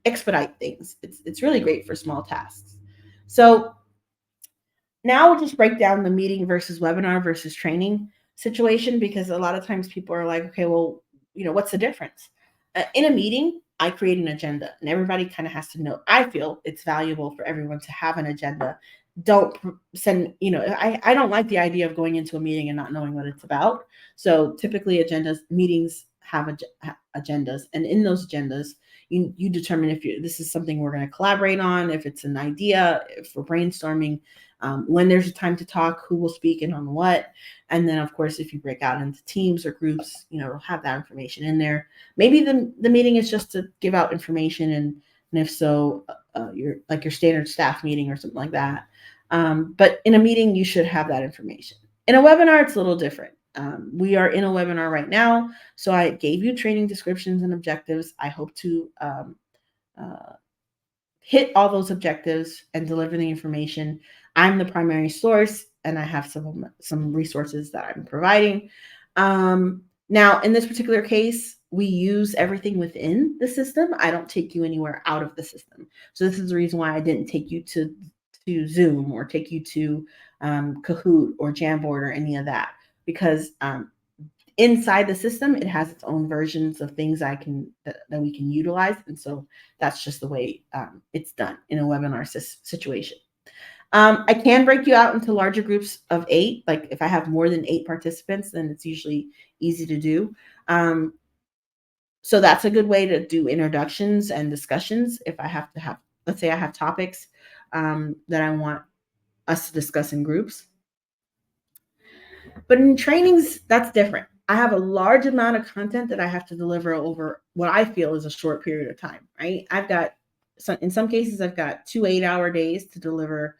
expedite things. It's really great for small tasks. So now we'll just break down the meeting versus webinar versus training situation, because a lot of times people are like, okay, well, what's the difference? In a meeting, I create an agenda and everybody kind of has to know. I feel it's valuable for everyone to have an agenda. Don't send, I don't like the idea of going into a meeting and not knowing what it's about. So typically meetings have agendas, and in those agendas, you determine if this is something we're going to collaborate on, if it's an idea, if we're brainstorming, when there's a time to talk, who will speak and on what. And then of course, if you break out into teams or groups, it'll have that information in there. Maybe the meeting is just to give out information, and if so, your standard staff meeting or something like that. But in a meeting, you should have that information. In a webinar, it's a little different. We are in a webinar right now, so I gave you training descriptions and objectives. I hope to hit all those objectives and deliver the information. I'm the primary source, and I have some resources that I'm providing. Now, in this particular case, we use everything within the system. I don't take you anywhere out of the system. So this is the reason why I didn't take you to Zoom or take you to Kahoot or Jamboard or any of that, because inside the system, it has its own versions of things that we can utilize. And so that's just the way it's done in a webinar situation. I can break you out into larger groups of 8. Like if I have more than 8 participants, then it's usually easy to do. So that's a good way to do introductions and discussions. If I have to have, let's say I have topics that I want us to discuss in groups. But in trainings, that's different. I have a large amount of content that I have to deliver over what I feel is a short period of time, right? In some cases, I've got 2 8-hour days to deliver,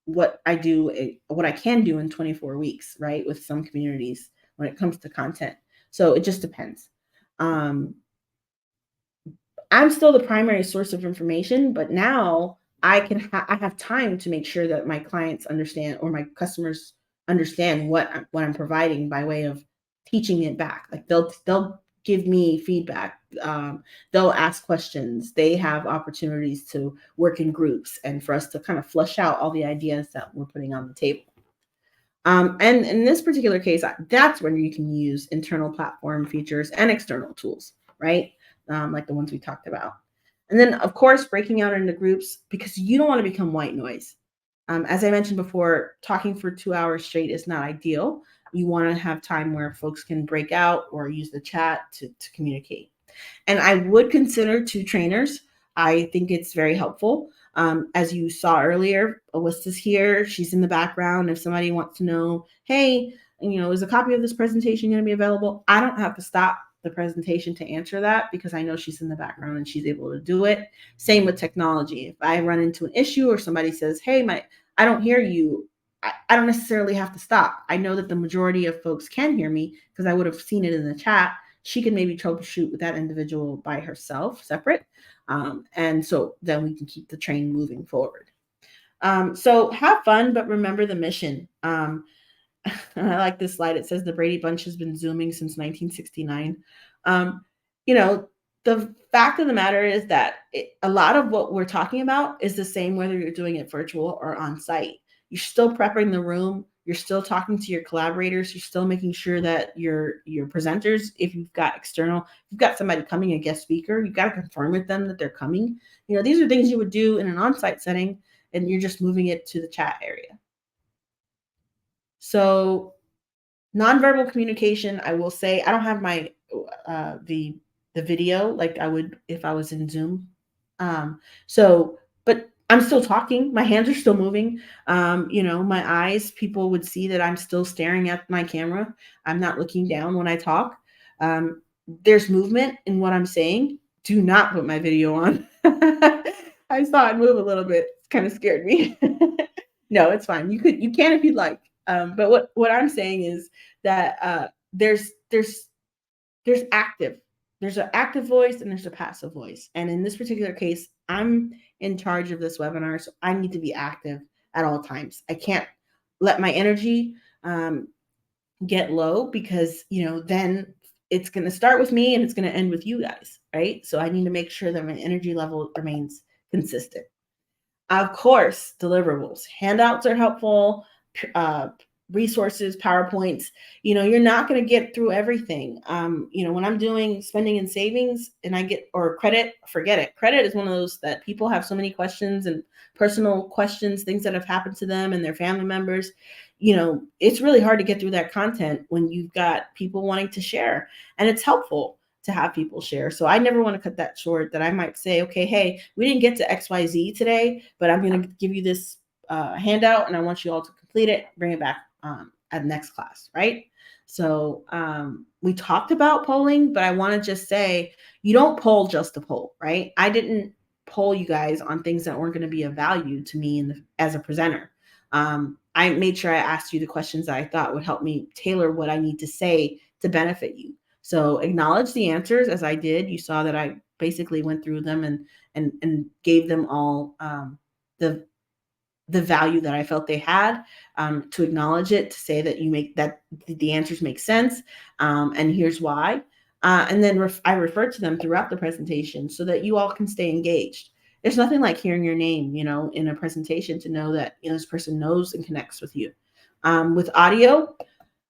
what I can do in 24 weeks, right? With some communities when it comes to content. So it just depends. I'm still the primary source of information, but now I have time to make sure that my clients understand, or my customers understand what I'm providing by way of teaching it back. Like they'll give me feedback. They'll ask questions. They have opportunities to work in groups and for us to kind of flush out all the ideas that we're putting on the table. And in this particular case, that's when you can use internal platform features and external tools, right? Like the ones we talked about. And then, of course, breaking out into groups, because you don't want to become white noise. As I mentioned before, talking for 2 hours straight is not ideal. You want to have time where folks can break out or use the chat to communicate. And I would consider 2 trainers. I think it's very helpful. As you saw earlier, Alyssa's here. She's in the background. If somebody wants to know, hey, is a copy of this presentation going to be available? I don't have to stop the presentation to answer that, because I know she's in the background and she's able to do it. Same with technology. If I run into an issue or somebody says, hey, I don't hear you, I don't necessarily have to stop. I know that the majority of folks can hear me because I would have seen it in the chat. She can maybe troubleshoot with that individual by herself, separate. And so then we can keep the train moving forward. So have fun, but remember the mission. I like this slide. It says the Brady Bunch has been Zooming since 1969. The fact of the matter is that a lot of what we're talking about is the same whether you're doing it virtual or on site. You're still prepping the room. You're still talking to your collaborators. You're still making sure that your presenters, if you've got somebody coming, a guest speaker, you've got to confirm with them that they're coming. These are things you would do in an on-site setting, and you're just moving it to the chat area. So nonverbal communication, I will say, I don't have my the video like I would if I was in Zoom. But I'm still talking. My hands are still moving. My eyes, people would see that I'm still staring at my camera. I'm not looking down when I talk. There's movement in what I'm saying. Do not put my video on. I saw it move a little bit. It kind of scared me. No, it's fine. You can if you'd like. But what I'm saying is that there's active. There's an active voice and there's a passive voice. And in this particular case, I'm in charge of this webinar, so I need to be active at all times. I can't let my energy get low, because then it's going to start with me and it's going to end with you guys, right? So I need to make sure that my energy level remains consistent. Of course, deliverables. Handouts are helpful. Resources, PowerPoints. You're not going to get through everything. When I'm doing spending and savings and or credit, forget it. Credit is one of those that people have so many questions and personal questions, things that have happened to them and their family members. It's really hard to get through that content when you've got people wanting to share, and it's helpful to have people share. So I never want to cut that short, that I might say, okay, hey, we didn't get to XYZ today, but I'm going to give you this handout and I want you all to complete it, bring it back at next class, right? So we talked about polling, but I want to just say, you don't poll just to poll, right? I didn't poll you guys on things that weren't going to be of value to me as a presenter. I made sure I asked you the questions that I thought would help me tailor what I need to say to benefit you. So acknowledge the answers as I did. You saw that I basically went through them and gave them all the value that I felt they had, to acknowledge it, to say that the answers make sense, and here's why. And then I refer to them throughout the presentation so that you all can stay engaged. There's nothing like hearing your name, in a presentation to know that this person knows and connects with you. With audio,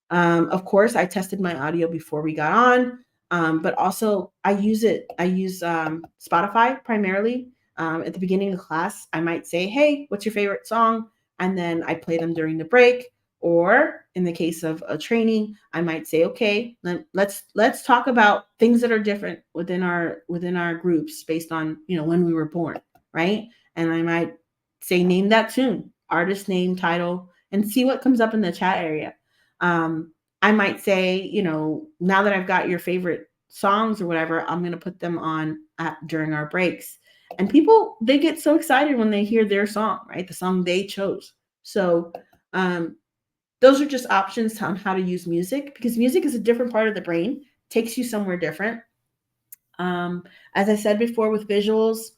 of course, I tested my audio before we got on, but also I use Spotify primarily. At the beginning of class, I might say, hey, what's your favorite song? And then I play them during the break. Or in the case of a training, I might say, okay, let's talk about things that are different within our groups based on, when we were born, right? And I might say, name that tune, artist name, title, and see what comes up in the chat area. I might say, now that I've got your favorite songs or whatever, I'm going to put them on during our breaks. And people, they get so excited when they hear their song, right? The song they chose. So those are just options on how to use music, because music is a different part of the brain, takes you somewhere different. As I said before, with visuals,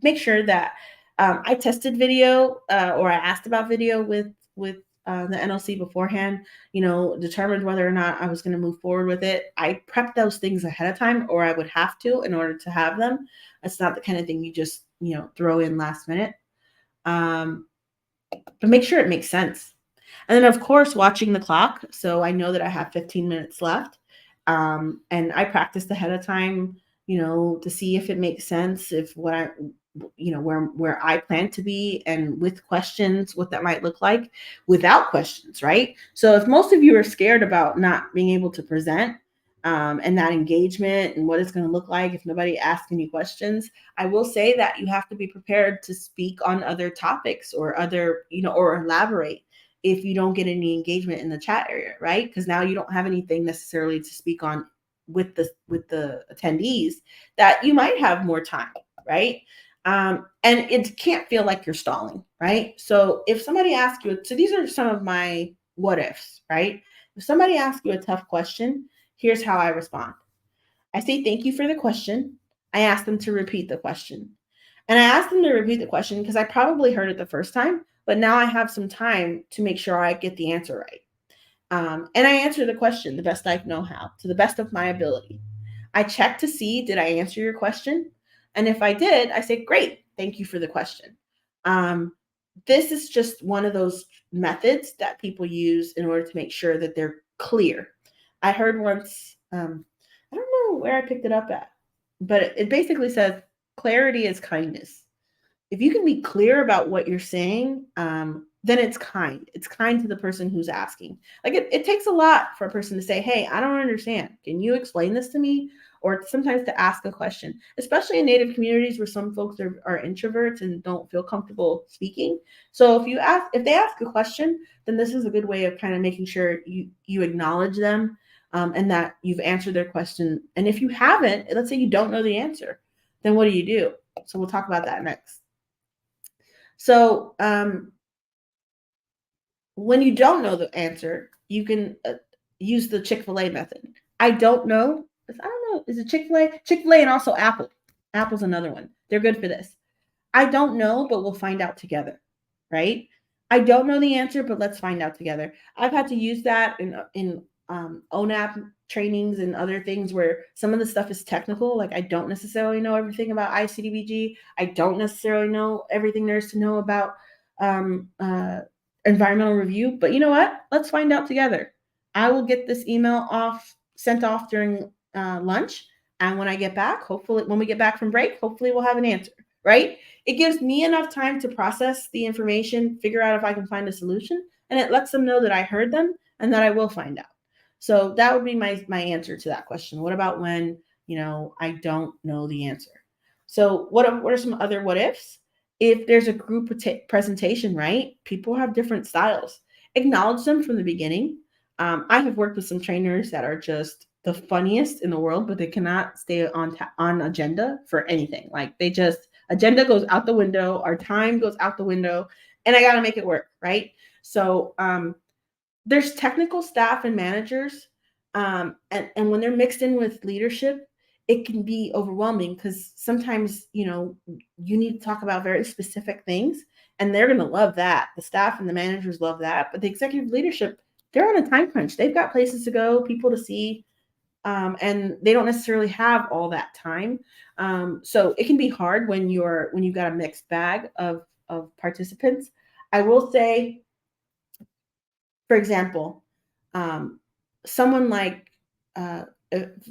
make sure that I tested video or I asked about video with the NLC beforehand, determined whether or not I was going to move forward with it. I prepped those things ahead of time, or I would have to in order to have them. It's not the kind of thing you just, throw in last minute. But make sure it makes sense. And then, of course, watching the clock. So I know that I have 15 minutes left. And I practiced ahead of time, to see if it makes sense, if what I, where I plan to be, and with questions, what that might look like without questions, right? So if most of you are scared about not being able to present, and that engagement and what it's going to look like if nobody asks any questions, I will say that you have to be prepared to speak on other topics or or elaborate if you don't get any engagement in the chat area, right? Because now you don't have anything necessarily to speak on with the attendees that you might have more time, right? And it can't feel like you're stalling, right? So if somebody asks you, so these are some of my what ifs, right? If somebody asks you a tough question, here's how I respond. I say, thank you for the question. I ask them to repeat the question. And I ask them to repeat the question because I probably heard it the first time, but now I have some time to make sure I get the answer right. And I answer the question the best I know how, to the best of my ability. I check to see, did I answer your question? And if I did, I say, great, thank you for the question. This is just one of those methods that people use in order to make sure that they're clear. I heard once, I don't know where I picked it up at, but it basically says clarity is kindness. If you can be clear about what you're saying, then it's kind. It's kind to the person who's asking. Like it takes a lot for a person to say, hey, I don't understand. Can you explain this to me? Or sometimes to ask a question, especially in Native communities where some folks are introverts and don't feel comfortable speaking. So if they ask a question, then this is a good way of kind of making sure you acknowledge them, and that you've answered their question. And if you haven't, let's say you don't know the answer, then what do? So we'll talk about that next. So when you don't know the answer, you can use the Chick-fil-A method. I don't know. Is it Chick-fil-A? Chick-fil-A and also Apple. Apple's another one. They're good for this. I don't know, but we'll find out together, right? I don't know the answer, but let's find out together. I've had to use that in EWONAP trainings and other things where some of the stuff is technical. Like I don't necessarily know everything about ICDBG. I don't necessarily know everything there is to know about environmental review. But you know what? Let's find out together. I will get this email sent off during lunch. And when I get back, hopefully when we get back from break, hopefully we'll have an answer, right? It gives me enough time to process the information, figure out if I can find a solution, and it lets them know that I heard them and that I will find out. So that would be my answer to that question. What about when, I don't know the answer? So what are some other what ifs? If there's a group presentation, right? People have different styles. Acknowledge them from the beginning. I have worked with some trainers that are just the funniest in the world, but they cannot stay on agenda for anything. Like they just agenda goes out the window, our time goes out the window, and I got to make it work, right? So there's technical staff and managers, and when they're mixed in with leadership, it can be overwhelming because sometimes, you need to talk about very specific things, and they're going to love that. The staff and the managers love that, but the executive leadership, they're on a time crunch. They've got places to go, people to see, and they don't necessarily have all that time. So it can be hard when you've got a mixed bag of participants. I will say, for example, someone like,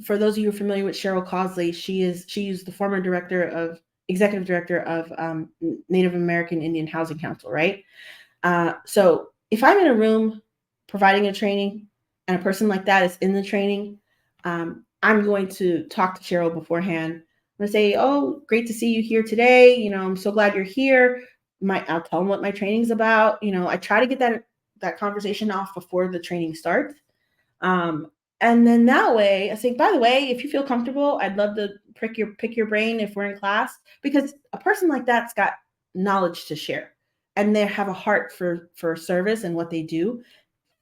for those of you familiar with Cheryl Cosley, she's the former executive director of Native American Indian Housing Council, right? So if I'm in a room providing a training and a person like that is in the training, I'm going to talk to Cheryl beforehand. I'm going to say, oh, great to see you here today. I'm so glad you're here. I'll tell them what my training's about. I try to get that conversation off before the training starts. And then that way I say, by the way, if you feel comfortable, I'd love to pick your brain if we're in class, because a person like that's got knowledge to share and they have a heart for service and what they do.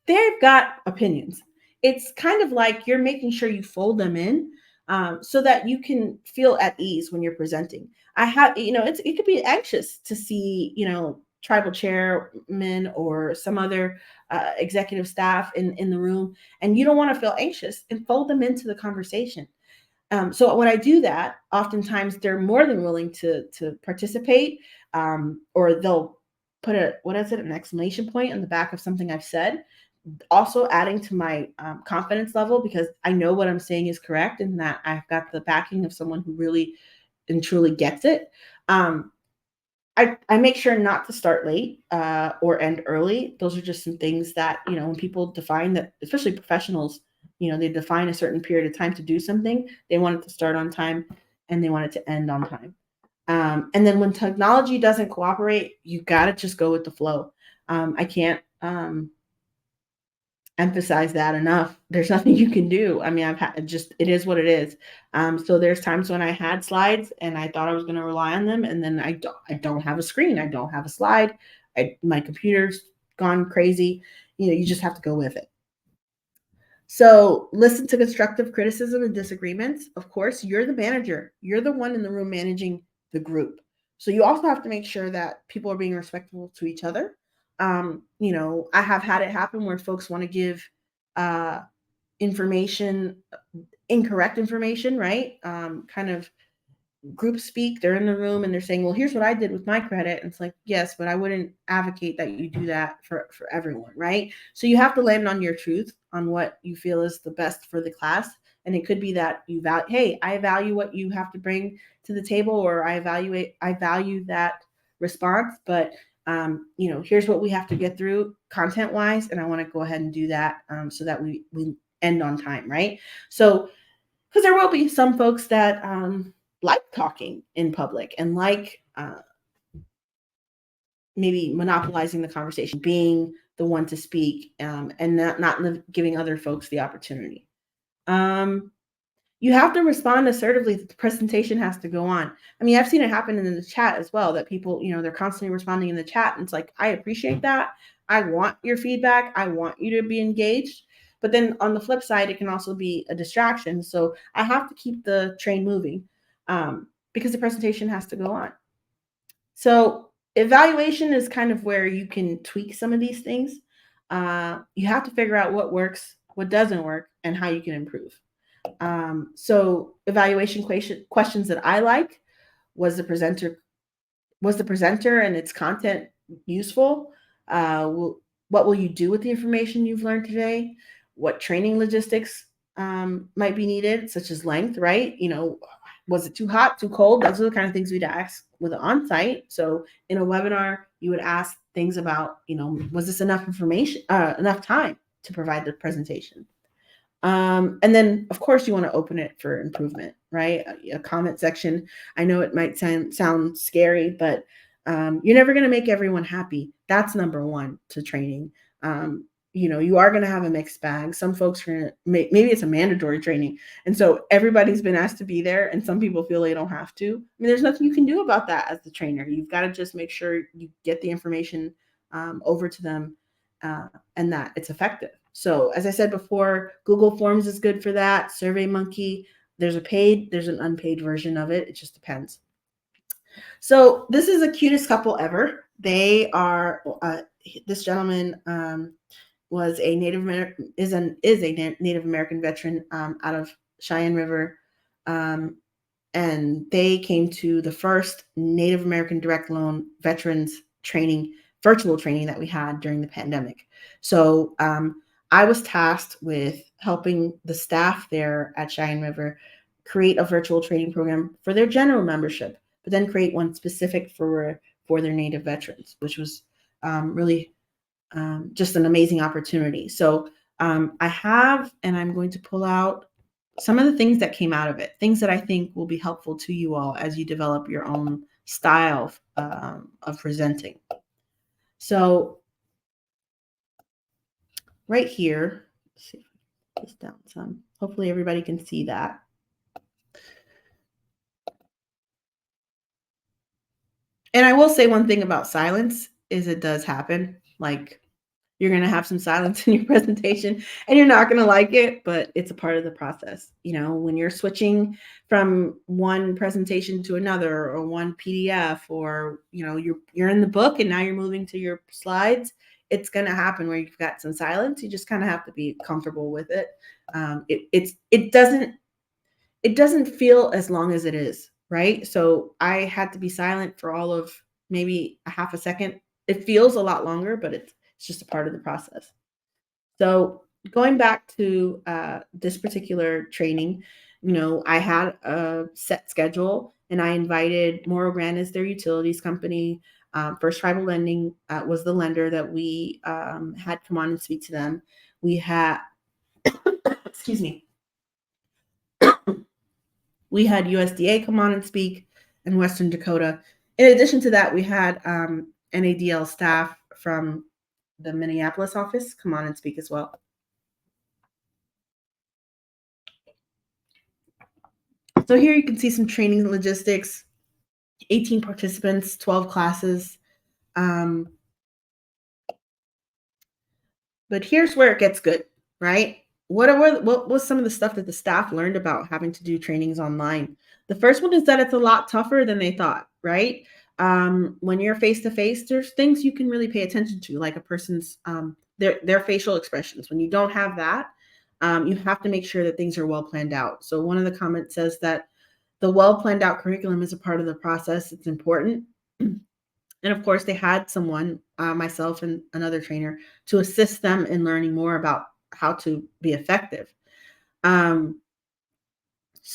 They've got opinions. It's kind of like you're making sure you fold them in, so that you can feel at ease when you're presenting. It could be anxious to see, tribal chairman or some other executive staff in the room, and you don't want to feel anxious, and fold them into the conversation. So when I do that, oftentimes they're more than willing to participate, or they'll put an exclamation point on the back of something I've said, also adding to my confidence level, because I know what I'm saying is correct and that I've got the backing of someone who really and truly gets it. I make sure not to start late or end early. Those are just some things that, when people define that, especially professionals, they define a certain period of time to do something. They want it to start on time and they want it to end on time. And then when technology doesn't cooperate, you got to just go with the flow. I can't emphasize that enough. There's nothing you can do. I mean, it is what it is. So there's times when I had slides and I thought I was going to rely on them, and then I don't have a screen. I don't have a slide. My computer's gone crazy. You just have to go with it. So listen to constructive criticism and disagreements. Of course, you're the manager. You're the one in the room managing the group. So you also have to make sure that people are being respectful to each other. I have had it happen where folks want to give incorrect information, right? Kind of group speak. They're in the room and they're saying, well, here's what I did with my credit. And it's like, yes, but I wouldn't advocate that you do that for everyone, right? So you have to land on your truth, on what you feel is the best for the class. And it could be that I value what you have to bring to the table, or I value that response, but here's what we have to get through content wise, and I want to go ahead and do that so that we end on time, right? So, because there will be some folks that like talking in public and like maybe monopolizing the conversation, being the one to speak, and not giving other folks the opportunity. You have to respond assertively. The presentation has to go on. I mean, I've seen it happen in the chat as well, that people, they're constantly responding in the chat. And it's like, I appreciate that. I want your feedback. I want you to be engaged. But then on the flip side, it can also be a distraction. So I have to keep the train moving because the presentation has to go on. So evaluation is kind of where you can tweak some of these things. You have to figure out what works, what doesn't work, and how you can improve. So evaluation questions that I like: was the presenter and its content useful? What will you do with the information you've learned today? What training logistics might be needed, such as length, right? Was it too hot, too cold? Those are the kind of things we'd ask with an on-site. So in a webinar, you would ask things about, was this enough information, enough time to provide the presentation? And then, of course, you want to open it for improvement, right? A comment section. I know it might sound scary, but you're never going to make everyone happy. That's number one to training. you are going to have a mixed bag. Some folks are going to, maybe it's a mandatory training. And so everybody's been asked to be there, and some people feel they don't have to. I mean, there's nothing you can do about that as the trainer. You've got to just make sure you get the information over to them and that it's effective. So as I said before, Google Forms is good for that. SurveyMonkey, there's an unpaid version of it. It just depends. So this is the cutest couple ever. They are, this gentleman was a Native American, is a Native American veteran out of Cheyenne River. And they came to the first Native American direct loan veterans training, virtual training that we had during the pandemic. So I was tasked with helping the staff there at Cheyenne River create a virtual training program for their general membership, but then create one specific for their Native veterans, which was really just an amazing opportunity. So I have, and I'm going to pull out some of the things that came out of it, things that I think will be helpful to you all as you develop your own style of presenting. So right here, let's see if I can put this down some. Hopefully everybody can see that. And I will say one thing about silence is it does happen. Like, you're going to have some silence in your presentation and you're not going to like it, but it's a part of the process. When you're switching from one presentation to another, or one PDF, or, you're in the book and now you're moving to your slides, it's going to happen where you've got some silence. You just kind of have to be comfortable with it. It doesn't feel as long as it is, right? So I had to be silent for all of maybe a half a second. It feels a lot longer, but it's just a part of the process. So going back to this particular training, I had a set schedule, and I invited Morro Grande as their utilities company. First Tribal Lending was the lender that we had come on and speak to them. We had, excuse me, we had USDA come on and speak, in Western Dakota. In addition to that, we had NADL staff from the Minneapolis office come on and speak as well. So here you can see some training logistics, 18 participants, 12 classes. But here's where it gets good, right? What was some of the stuff that the staff learned about having to do trainings online? The first one is that it's a lot tougher than they thought, right? When you're face to face, there's things you can really pay attention to, like a person's their facial expressions. When you don't have that, you have to make sure that things are well planned out. So one of the comments says that the well planned out curriculum is a part of the process. It's important. And of course, they had someone, myself and another trainer, to assist them in learning more about how to be effective. So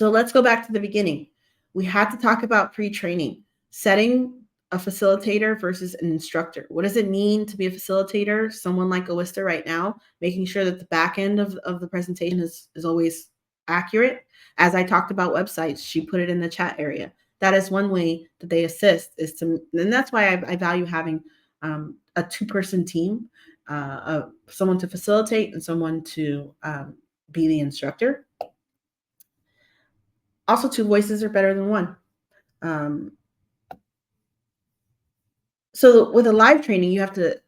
let's go back to the beginning. We had to talk about pre-training, setting a facilitator versus an instructor. What does it mean to be a facilitator? Someone like Awista right now, making sure that the back end of the presentation is always accurate. As I talked about websites, she put it in the chat area. That is one way that they assist, and that's why I value having a two-person team, someone to facilitate and someone to be the instructor. Also, two voices are better than one. So with a live training, you have to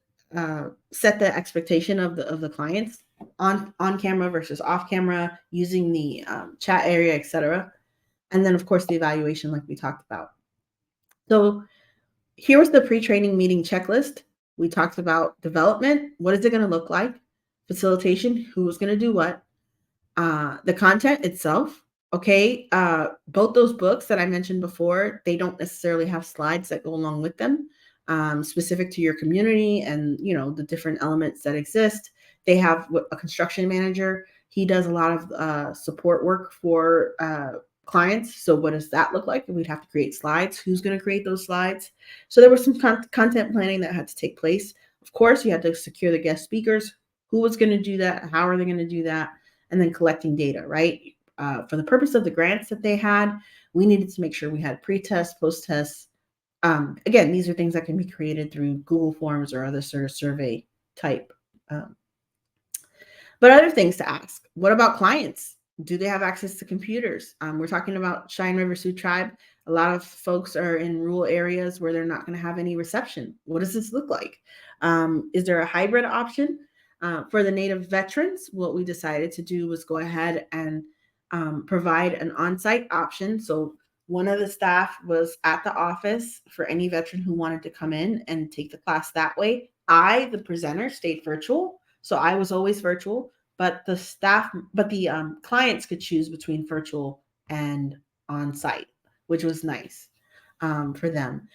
set the expectation of the clients on camera versus off camera, using the chat area, etc. And then, of course, the evaluation, like we talked about. So here was the pre-training meeting checklist. We talked about development. What is it going to look like? Facilitation. Who's going to do what? The content itself. Okay. Both those books that I mentioned before, they don't necessarily have slides that go along with them, specific to your community and, the different elements that exist. They have a construction manager. He does a lot of support work for clients. So what does that look like? And we'd have to create slides. Who's going to create those slides? So there was some content planning that had to take place. Of course, you had to secure the guest speakers. Who was going to do that? How are they going to do that? And then collecting data, right? For the purpose of the grants that they had, we needed to make sure we had pre-tests, post-tests. Again, these are things that can be created through Google Forms or other sort of survey type But other things to ask: what about clients? Do they have access to computers? We're talking about Cheyenne River Sioux Tribe. A lot of folks are in rural areas where they're not going to have any reception. What does this look like? Is there a hybrid option? For the Native veterans, what we decided to do was go ahead and provide an on-site option. So one of the staff was at the office for any veteran who wanted to come in and take the class that way. I, the presenter, stayed virtual. So I was always virtual, but the clients could choose between virtual and on-site, which was nice for them.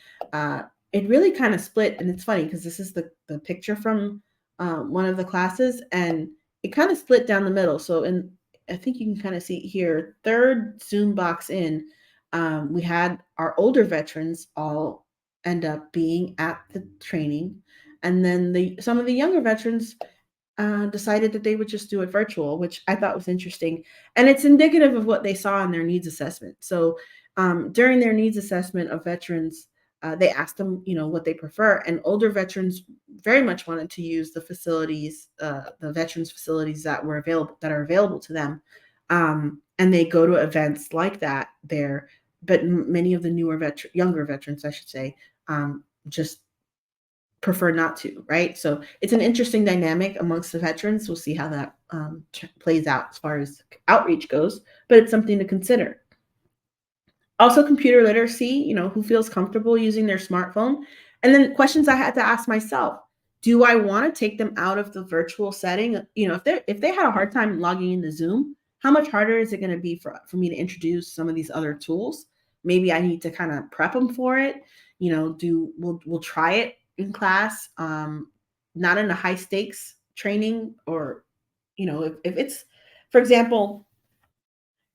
It really kind of split, and it's funny because this is the picture from one of the classes, and it kind of split down the middle. So I think you can kind of see here, third Zoom box in, we had our older veterans all end up being at the training, and then some of the younger veterans decided that they would just do it virtual, which I thought was interesting. And it's indicative of what they saw in their needs assessment. So during their needs assessment of veterans, they asked them, what they prefer. And older veterans very much wanted to use the facilities, the veterans facilities that are available to them. And they go to events like that there. But many of the younger veterans, I should say, just prefer not to, right? So it's an interesting dynamic amongst the veterans. We'll see how that plays out as far as outreach goes, but it's something to consider. Also, computer literacy, who feels comfortable using their smartphone? And then questions I had to ask myself: do I want to take them out of the virtual setting? If they had a hard time logging into Zoom, how much harder is it going to be for me to introduce some of these other tools? Maybe I need to kind of prep them for it. We'll try it in class, not in a high stakes training, or if it's, for example,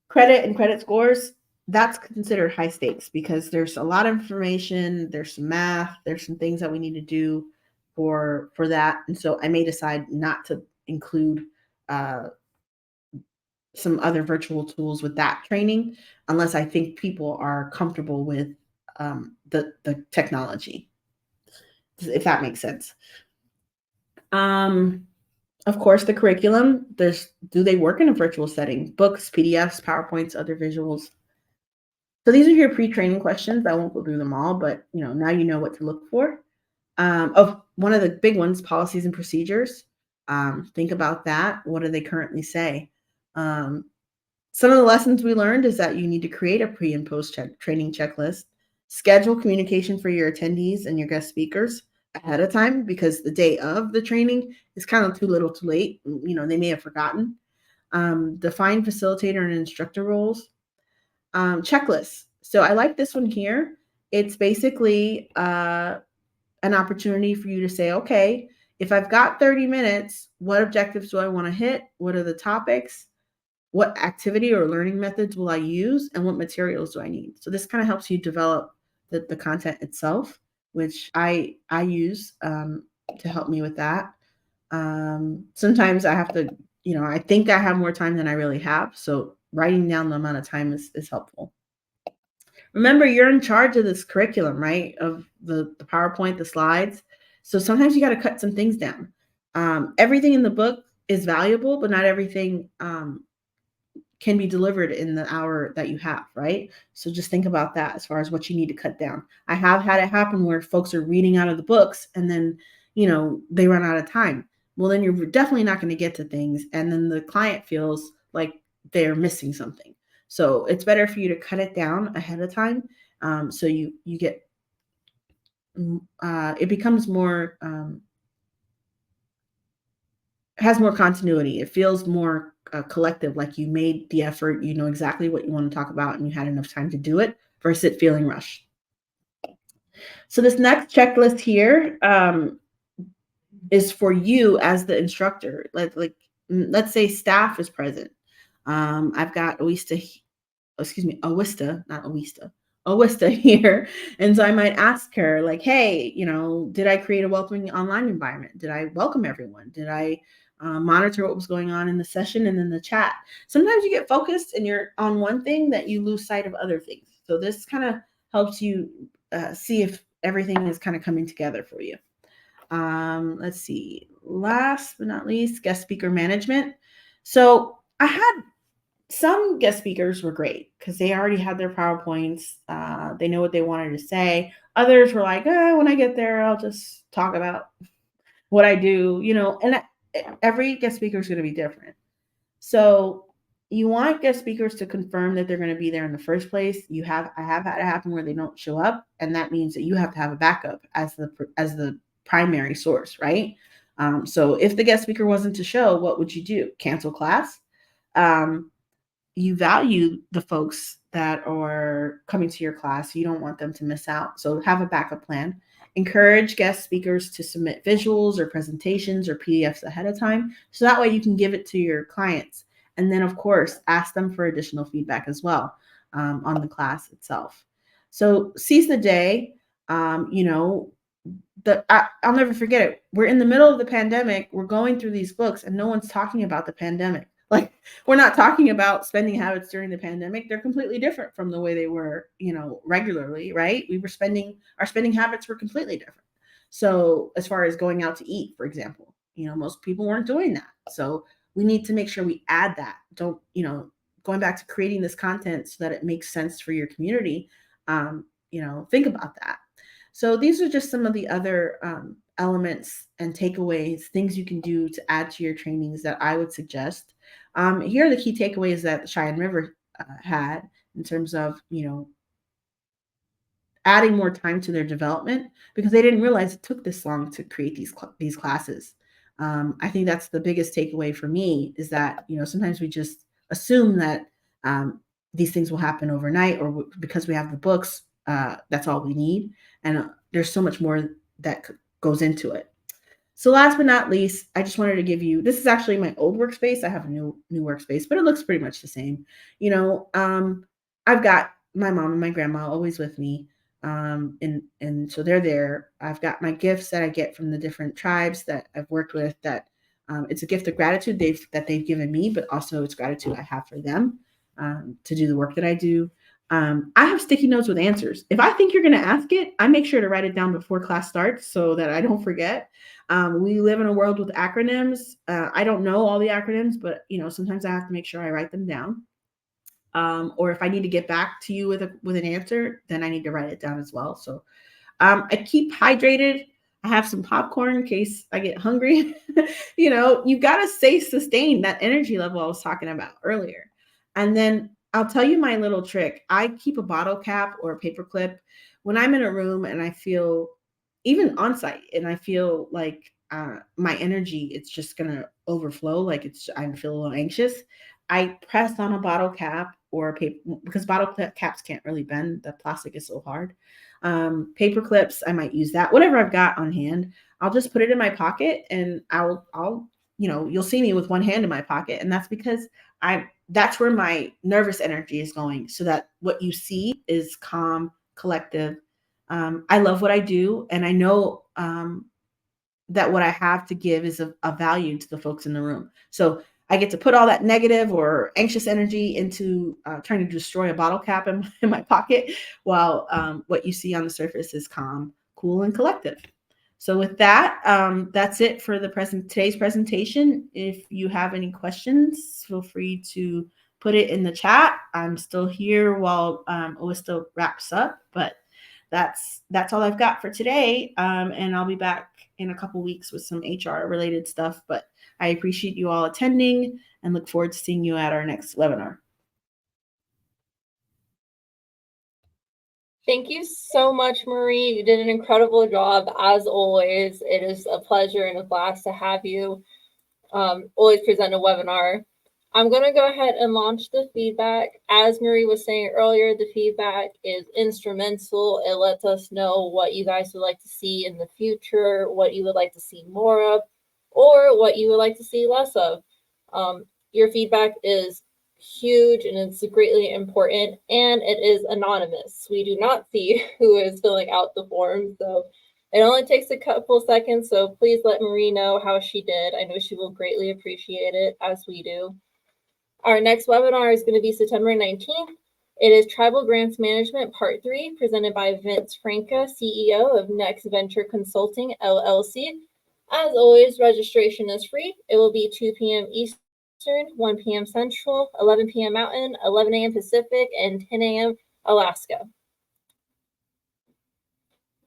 credit and credit scores, that's considered high stakes because there's a lot of information, there's some math, there's some things that we need to do for that. And so I may decide not to include some other virtual tools with that training unless I think people are comfortable with the technology, if that makes sense. Of course, the curriculum, do they work in a virtual setting? Books, PDFs, PowerPoints, other visuals. So these are your pre-training questions. I won't go through them all, but now you know what to look for. One of the big ones, policies and procedures. Think about that. What do they currently say? Some of the lessons we learned is that you need to create a pre and post training checklist, schedule communication for your attendees and your guest speakers ahead of time, because the day of the training is kind of too little too late. They may have forgotten. Define facilitator and instructor roles. Checklists. So I like this one here. It's basically an opportunity for you to say, okay, if I've got 30 minutes, what objectives do I want to hit? What are the topics? What activity or learning methods will I use? And what materials do I need? So this kind of helps you develop the content itself, which I use to help me with that. Sometimes I have to, I think I have more time than I really have. So writing down the amount of time is helpful. Remember, you're in charge of this curriculum, right? Of the PowerPoint, the slides. So sometimes you got to cut some things down. Everything in the book is valuable, but not everything can be delivered in the hour that you have, right? So just think about that as far as what you need to cut down. I have had it happen where folks are reading out of the books and then, they run out of time. Well, then you're definitely not going to get to things. And then the client feels like they're missing something. So it's better for you to cut it down ahead of time. So you get, it becomes more, has more continuity. It feels more collective, like you made the effort, you know exactly what you want to talk about, and you had enough time to do it versus it feeling rushed. So this next checklist here is for you as the instructor. Let's say staff is present. I've got Awista here. And so I might ask her like, hey, did I create a welcoming online environment? Did I welcome everyone? Did I monitor what was going on in the session and in the chat? Sometimes you get focused and you're on one thing that you lose sight of other things. So this kind of helps you see if everything is kind of coming together for you. Let's see. Last but not least, guest speaker management. So I had some guest speakers were great because they already had their PowerPoints. They know what they wanted to say. Others were like, when I get there, I'll just talk about what I do, and every guest speaker is going to be different. So you want guest speakers to confirm that they're going to be there in the first place. I have had it happen where they don't show up, and that means that you have to have a backup as the primary source, right? So if the guest speaker wasn't to show, what would you do? Cancel class? You value the folks that are coming to your class. You don't want them to miss out. So have a backup plan. Encourage guest speakers to submit visuals or presentations or PDFs ahead of time. So that way you can give it to your clients. And then, of course, ask them for additional feedback as well on the class itself. So seize the day. I'll never forget it. We're in the middle of the pandemic. We're going through these books and no one's talking about the pandemic. Like, we're not talking about spending habits during the pandemic. They're completely different from the way they were, regularly, right? Our spending habits were completely different. So as far as going out to eat, for example, most people weren't doing that. So we need to make sure we add that. Going back to creating this content so that it makes sense for your community, think about that. So these are just some of the other elements and takeaways, things you can do to add to your trainings that I would suggest. Here are the key takeaways that the Cheyenne River had in terms of, adding more time to their development because they didn't realize it took this long to create these classes. I think that's the biggest takeaway for me is that, sometimes we just assume that these things will happen overnight or because we have the books, that's all we need. And there's so much more that goes into it. So last but not least, I just wanted to give you, this is actually my old workspace. I have a new workspace, but it looks pretty much the same. I've got my mom and my grandma always with me. And so they're there. I've got my gifts that I get from the different tribes that I've worked with that it's a gift of gratitude they've given me, but also it's gratitude I have for them to do the work that I do. I have sticky notes with answers. If I think you're going to ask it, I make sure to write it down before class starts so that I don't forget. We live in a world with acronyms. I don't know all the acronyms, but sometimes I have to make sure I write them down. Or if I need to get back to you with an answer, then I need to write it down as well. So I keep hydrated. I have some popcorn in case I get hungry. You've got to sustain that energy level I was talking about earlier. And then I'll tell you my little trick. I keep a bottle cap or a paper clip when I'm in a room and I feel, even on site, and I feel like my energy, it's just going to overflow. Like I feel a little anxious. I press on a bottle cap or a paper, because bottle caps can't really bend. The plastic is so hard. Paper clips, I might use that. Whatever I've got on hand, I'll just put it in my pocket and I'll you'll see me with one hand in my pocket. And that's because that's where my nervous energy is going. So that what you see is calm, collective. I love what I do. And I know that what I have to give is of value to the folks in the room. So I get to put all that negative or anxious energy into trying to destroy a bottle cap in my pocket, while what you see on the surface is calm, cool, and collective. So with that, that's it for today's presentation. If you have any questions, feel free to put it in the chat. I'm still here while OISTA wraps up, but that's all I've got for today. And I'll be back in a couple weeks with some HR related stuff, but I appreciate you all attending and look forward to seeing you at our next webinar. Thank you so much, Marie. You did an incredible job, as always. It is a pleasure and a blast to have you always present a webinar. I'm going to go ahead and launch the feedback. As Marie was saying earlier, the feedback is instrumental. It lets us know what you guys would like to see in the future, what you would like to see more of, or what you would like to see less of. Your feedback is huge and it's greatly important, and it is anonymous. We do not see who is filling out the form, so it only takes a couple seconds, so please let Marie know how she did. I know she will greatly appreciate it, as we do. Our next webinar is going to be September 19th. It is Tribal Grants Management Part 3, presented by Vince Franca, CEO of Next Venture Consulting, LLC. As always, registration is free. It will be 2 p.m. Eastern Eastern, 1 p.m. Central, 11 p.m. Mountain, 11 a.m. Pacific, and 10 a.m. Alaska.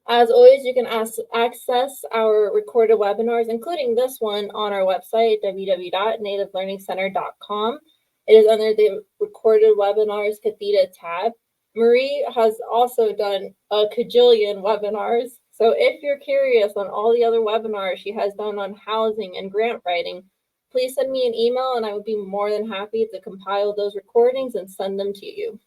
As always, you can access our recorded webinars, including this one, on our website, www.nativelearningcenter.com. It is under the Recorded Webinars Catheta tab. Marie has also done a cajillion webinars, so if you're curious on all the other webinars she has done on housing and grant writing, please send me an email and I would be more than happy to compile those recordings and send them to you.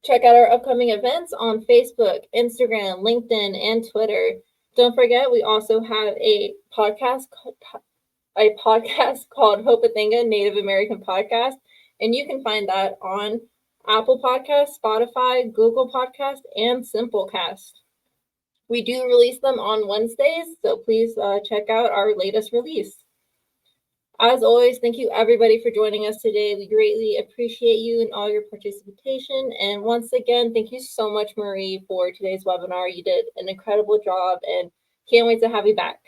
Check out our upcoming events on Facebook, Instagram, LinkedIn, and Twitter. Don't forget, we also have a podcast called Hopathanga Native American Podcast, and you can find that on Apple Podcasts, Spotify, Google Podcasts, and Simplecast. We do release them on Wednesdays, so please check out our latest release. As always, thank you everybody for joining us today. We greatly appreciate you and all your participation. And once again, thank you so much, Marie, for today's webinar. You did an incredible job and can't wait to have you back.